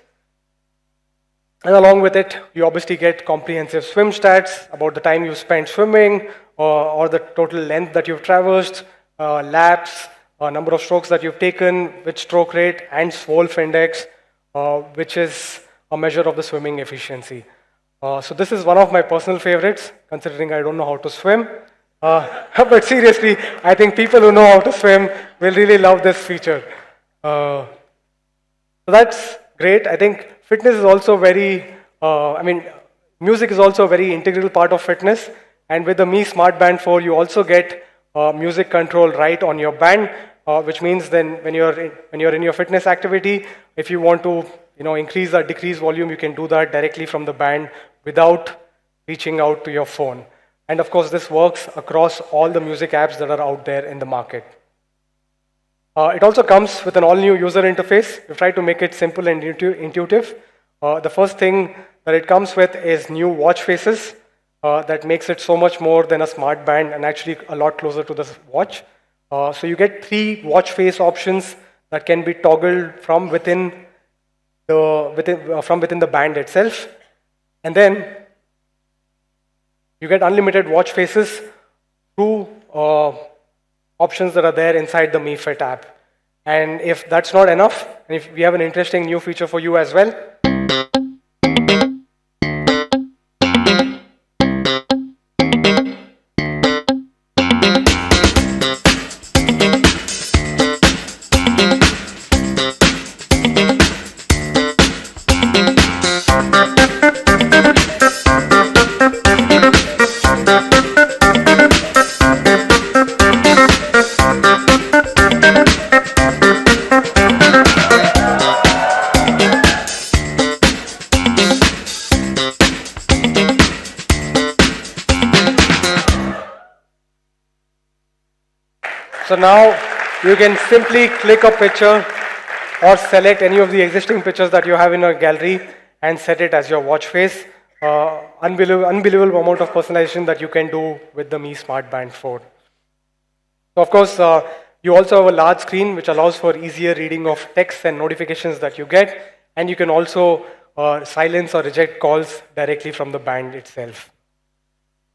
K: And along with it, you obviously get comprehensive swim stats about the time you spent swimming, or the total length that you've traversed, laps, number of strokes that you've taken, which stroke rate, and Swolf index, which is a measure of the swimming efficiency. So this is one of my personal favorites, considering I don't know how to swim. But seriously, I think people who know how to swim will really love this feature. So that's great. I think fitness is also music is also a very integral part of fitness. And with the Mi Smart Band 4, you also get music control right on your band, which means then when you're in your fitness activity, if you want to increase or decrease volume, you can do that directly from the band without reaching out to your phone. And of course, this works across all the music apps that are out there in the market. It also comes with an all-new user interface. We've tried to make it simple and intuitive. The first thing that it comes with is new watch faces. That makes it so much more than a smart band and actually a lot closer to the watch. So you get 3 watch face options that can be toggled from within the band itself. And then you get unlimited watch faces through options that are there inside the Mi Fit app. And if that's not enough, and if we have an interesting new feature for you as well, so now you can simply click a picture or select any of the existing pictures that you have in your gallery and set it as your watch face. Unbelievable amount of personalization that you can do with the Mi Smart Band 4. So of course, you also have a large screen which allows for easier reading of text and notifications that you get, and you can also silence or reject calls directly from the band itself.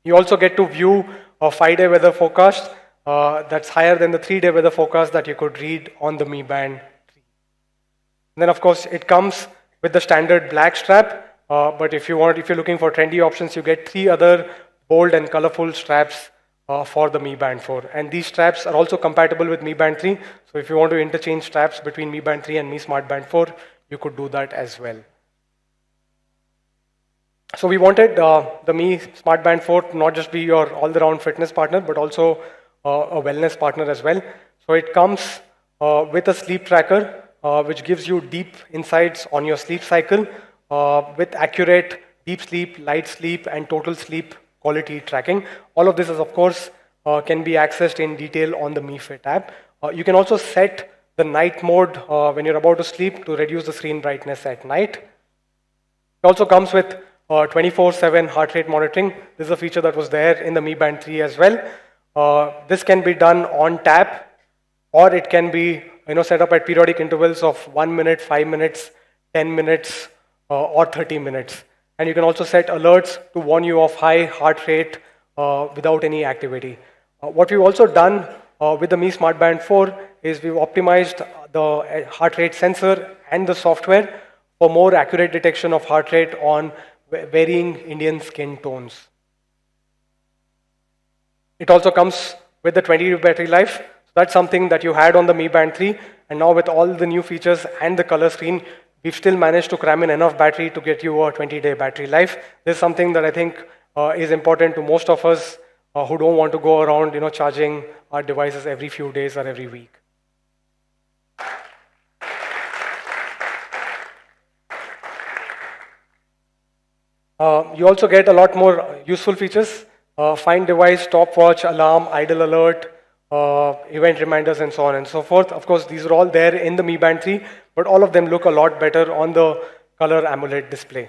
K: You also get to view a 5-day weather forecast that's higher than the 3-day weather forecast that you could read on the Mi Band 3. And then of course it comes with the standard black strap, but if you're looking for trendy options, you get 3 other bold and colorful straps for the Mi Band 4. And these straps are also compatible with Mi Band 3. So if you want to interchange straps between Mi Band 3 and Mi Smart Band 4, you could do that as well. So we wanted the Mi Smart Band 4 to not just be your all-around fitness partner, but also a wellness partner as well. So it comes with a sleep tracker, which gives you deep insights on your sleep cycle with accurate deep sleep, light sleep, and total sleep quality tracking. All of this is, of course, can be accessed in detail on the Mi Fit app. You can also set the night mode when you're about to sleep to reduce the screen brightness at night. It also comes with 24/7 heart rate monitoring. This is a feature that was there in the Mi Band 3 as well. This can be done on tap, or it can be set up at periodic intervals of 1 minute, 5 minutes, 10 minutes, or 30 minutes. And you can also set alerts to warn you of high heart rate without any activity. What we've also done with the Mi Smart Band 4 is we've optimized the heart rate sensor and the software for more accurate detection of heart rate on varying Indian skin tones. It also comes with the 20-day battery life. So that's something that you had on the Mi Band 3, and now with all the new features and the color screen, we've still managed to cram in enough battery to get you a 20-day battery life. This is something that I think is important to most of us who don't want to go around charging our devices every few days or every week. You also get a lot more useful features. Find device, stopwatch, alarm, idle alert, event reminders, and so on and so forth. Of course, these are all there in the Mi Band 3, but all of them look a lot better on the color AMOLED display.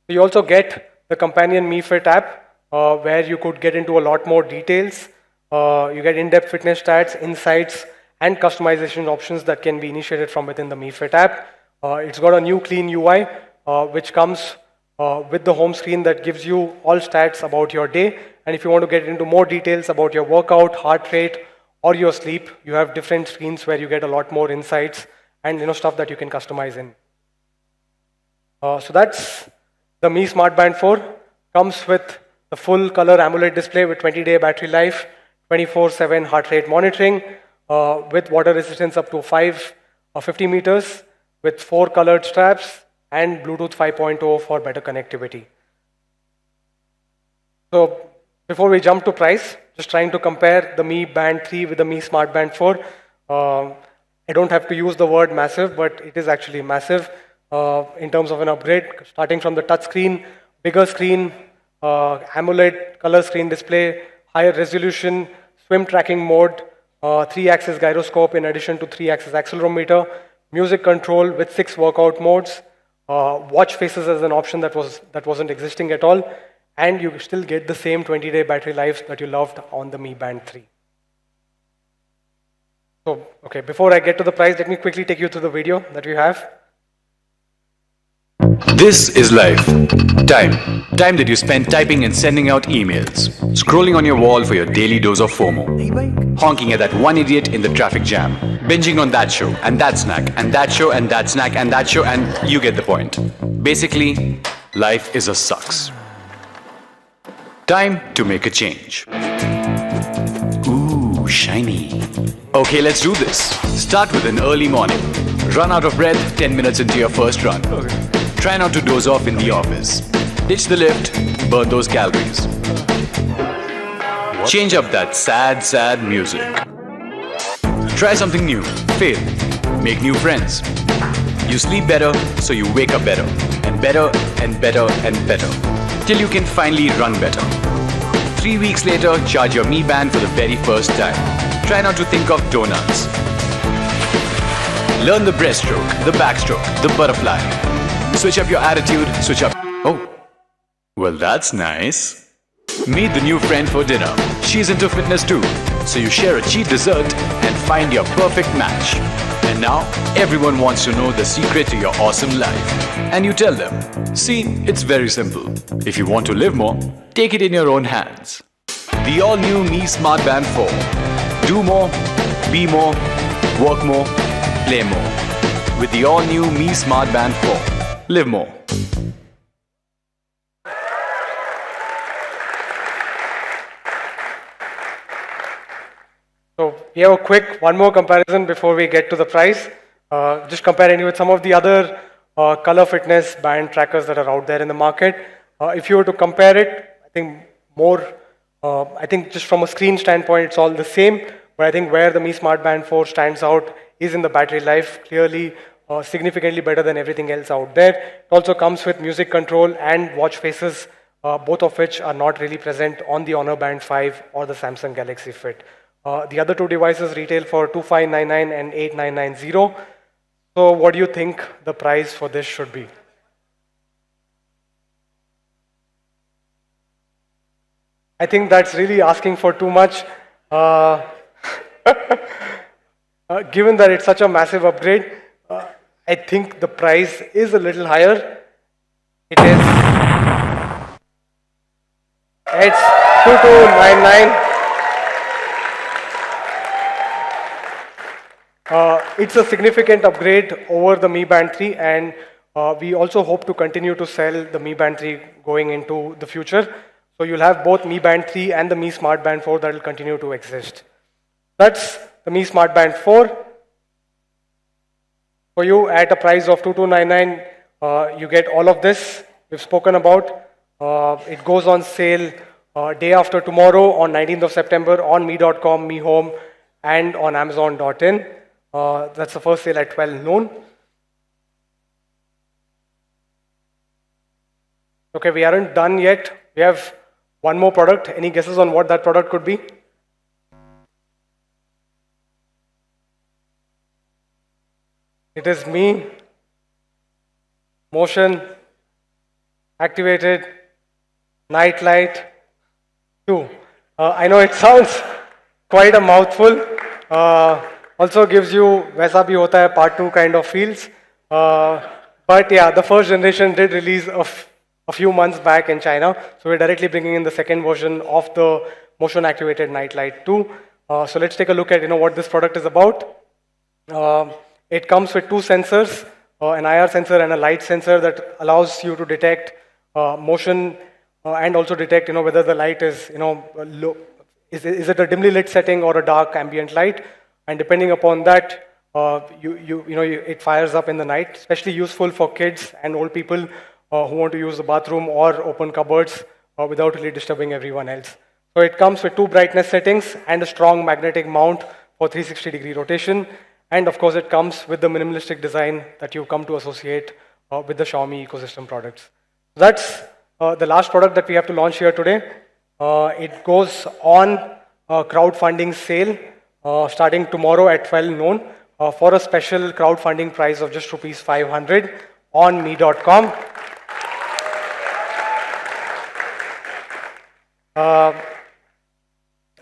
K: You also get the companion Mi Fit app, where you could get into a lot more details. You get in-depth fitness stats, insights, and customization options that can be initiated from within the Mi Fit app. It's got a new clean UI, which comes with the home screen that gives you all stats about your day. And if you want to get into more details about your workout, heart rate, or your sleep, you have different screens where you get a lot more insights and stuff that you can customize in. So that's the Mi Smart Band 4. Comes with the full color AMOLED display with 20-day battery life, 24/7 heart rate monitoring, with water resistance up to 50 meters, with 4 colored straps, and Bluetooth 5.0 for better connectivity. So before we jump to price, just trying to compare the Mi Band 3 with the Mi Smart Band 4. I don't have to use the word massive, but it is actually massive in terms of an upgrade, starting from the touch screen, bigger screen, AMOLED color screen display, higher resolution, swim tracking mode, 3-axis gyroscope in addition to 3-axis accelerometer, music control with 6 workout modes, watch faces as an option that wasn't existing at all, and you still get the same 20-day battery life that you loved on the Mi Band 3. So, okay, before I get to the price, let me quickly take you through the video that we have.
L: This is life. Time that you spend typing and sending out emails, scrolling on your wall for your daily dose of FOMO, honking at that one idiot in the traffic jam, binging on that show and that snack and that show and that snack and that show, and you get the point. Basically, life is a sucks. Time to make a change. Ooh, shiny. Okay, let's do this. Start with an early morning. Run out of breath 10 minutes into your first run. Try not to doze off in the office. Ditch the lift, burn those calories. Change up that sad music. Try something new, fail, make new friends. You sleep better, so you wake up better, and better, and better, and better, till you can finally run better. 3 weeks later, charge your Mi Band for the very first time. Try not to think of donuts. Learn the breaststroke, the backstroke, the butterfly. Switch up your attitude, switch up. Oh, well, that's nice. Meet the new friend for dinner. She's into fitness too, so you share a cheap dessert and find your perfect match. And now, everyone wants to know the secret to your awesome life. And you tell them, see, it's very simple. If you want to live more, take it in your own hands. The all-new Mi Smart Band 4. Do more, be more, work more, play more. With the all-new Mi Smart Band 4. Live more.
K: So we have a quick one more comparison before we get to the price. Just comparing it with some of the other color fitness band trackers that are out there in the market. If you were to compare it, I think I think just from a screen standpoint, it's all the same. But I think where the Mi Smart Band 4 stands out is in the battery life, clearly significantly better than everything else out there. It also comes with music control and watch faces, both of which are not really present on the Honor Band 5 or the Samsung Galaxy Fit. The other two devices retail for 2599 and 8990. So what do you think the price for this should be? I think that's really asking for too much. Given that it's such a massive upgrade, I think the price is a little higher. It's 2299. It's a significant upgrade over the Mi Band 3, and we also hope to continue to sell the Mi Band 3 going into the future. So you'll have both Mi Band 3 and the Mi Smart Band 4 that will continue to exist. That's the Mi Smart Band 4. For you, at a price of 2299, you get all of this we've spoken about. It goes on sale day after tomorrow on 19th of September on mi.com, Mi Home, and on Amazon.in. That's the first sale at 12 noon. Okay, we aren't done yet. We have one more product. Any guesses on what that product could be? It is Mi Motion Activated Night Light 2. I know it sounds quite a mouthful. Also gives you Vaisa Bhi Hota Hai Part 2 kind of feels. But yeah, the first generation did release a few months back in China. So we're directly bringing in the second version of the Motion Activated Night Light 2. So let's take a look at what this product is about. It comes with two sensors, an IR sensor and a light sensor that allows you to detect motion and also detect whether the light is low. Is it a dimly lit setting or a dark ambient light? And depending upon that, it fires up in the night. Especially useful for kids and old people who want to use the bathroom or open cupboards without really disturbing everyone else. So it comes with two brightness settings and a strong magnetic mount for 360-degree rotation. And of course, it comes with the minimalistic design that you've come to associate with the Xiaomi ecosystem products. That's the last product that we have to launch here today. It goes on a crowdfunding sale starting tomorrow at 12 noon for a special crowdfunding price of just rupees 500 on mi.com.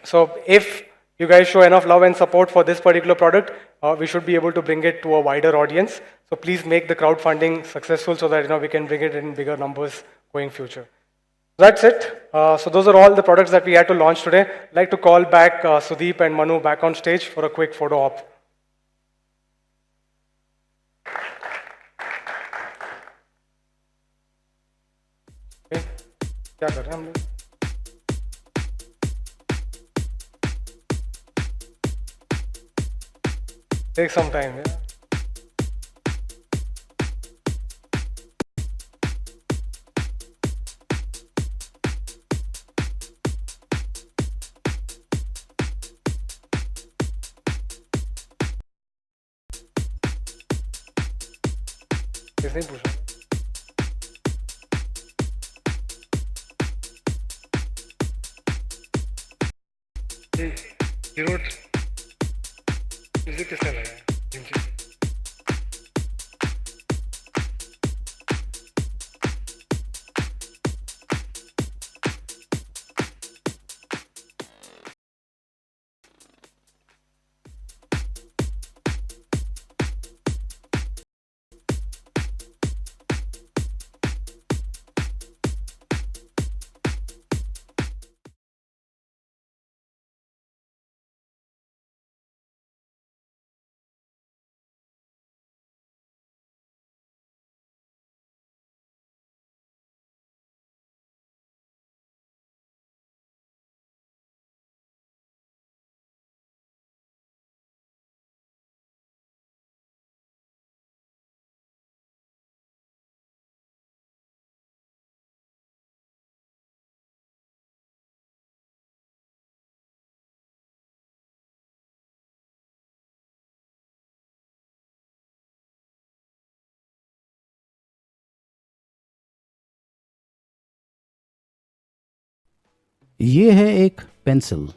K: So if you guys show enough love and support for this particular product, we should be able to bring it to a wider audience. So please make the crowdfunding successful so that we can bring it in bigger numbers going future. That's it. So those are all the products that we had to launch today. I'd like to call back Sudeep and Manu back on stage for a quick photo op. Okay. क्या कर रहे हैं हम लोग? Take some time, yeah. किसने पूछा? You wrote music किसने लगाया?
N: ये है एक पेंसिल।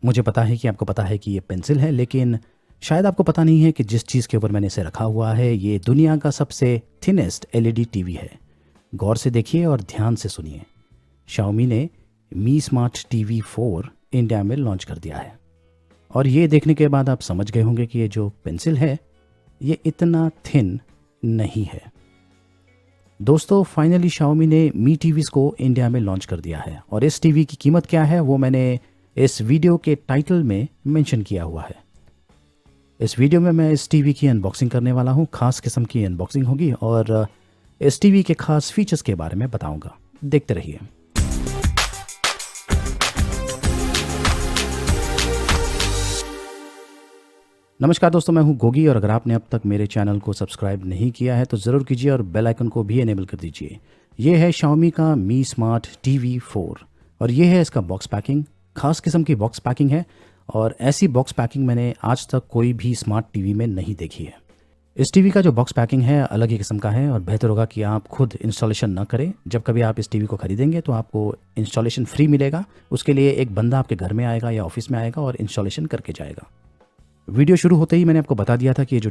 N: मुझे पता है कि आपको पता है कि ये पेंसिल है, लेकिन शायद आपको पता नहीं है कि जिस चीज़ के ऊपर मैंने इसे रखा हुआ है ये दुनिया का सबसे थिनेस्ट LED टीवी है। गौर से देखिए और ध्यान से सुनिए। Xiaomi ने Mi Smart TV 4 इंडिया में लॉन्च कर दिया है, और ये देखने के बाद आप समझ गए होंगे कि ये जो पेंसिल है ये इतना थिन नहीं है। दोस्तों, फाइनली Xiaomi ने Mi TVs को इंडिया में लॉन्च कर दिया है, और इस टीवी की कीमत क्या है वो मैंने इस वीडियो के टाइटल में मेंशन किया हुआ है। इस वीडियो में मैं इस टीवी की अनबॉक्सिंग करने वाला हूँ। खास किस्म की अनबॉक्सिंग होगी और इस टीवी के खास फीचर्स के बारे में बताऊंगा। देखते रहिए। नमस्कार दोस्तों, मैं हूं गोगी, और अगर आपने अब तक मेरे चैनल को सब्सक्राइब नहीं किया है तो ज़रूर कीजिए और बेल आइकन को भी इनेबल कर दीजिए। ये है Xiaomi का Mi Smart TV 4 और ये है इसका बॉक्स पैकिंग। खास किस्म की बॉक्स पैकिंग है, और ऐसी बॉक्स पैकिंग मैंने आज तक कोई भी स्मार्ट टीवी में नहीं देखी है। इस टीवी का जो बॉक्स पैकिंग है अलग ही किस्म का है, और बेहतर होगा कि आप खुद इंस्टॉलेशन ना करें। जब कभी आप इस टीवी को खरीदेंगे तो आपको इंस्टॉलेशन फ्री मिलेगा। उसके लिए एक बंदा आपके घर में आएगा या ऑफिस में आएगा और इंस्टॉलेशन करके जाएगा। वीडियो शुरू होते ही मैंने आपको बता दिया था कि ये जो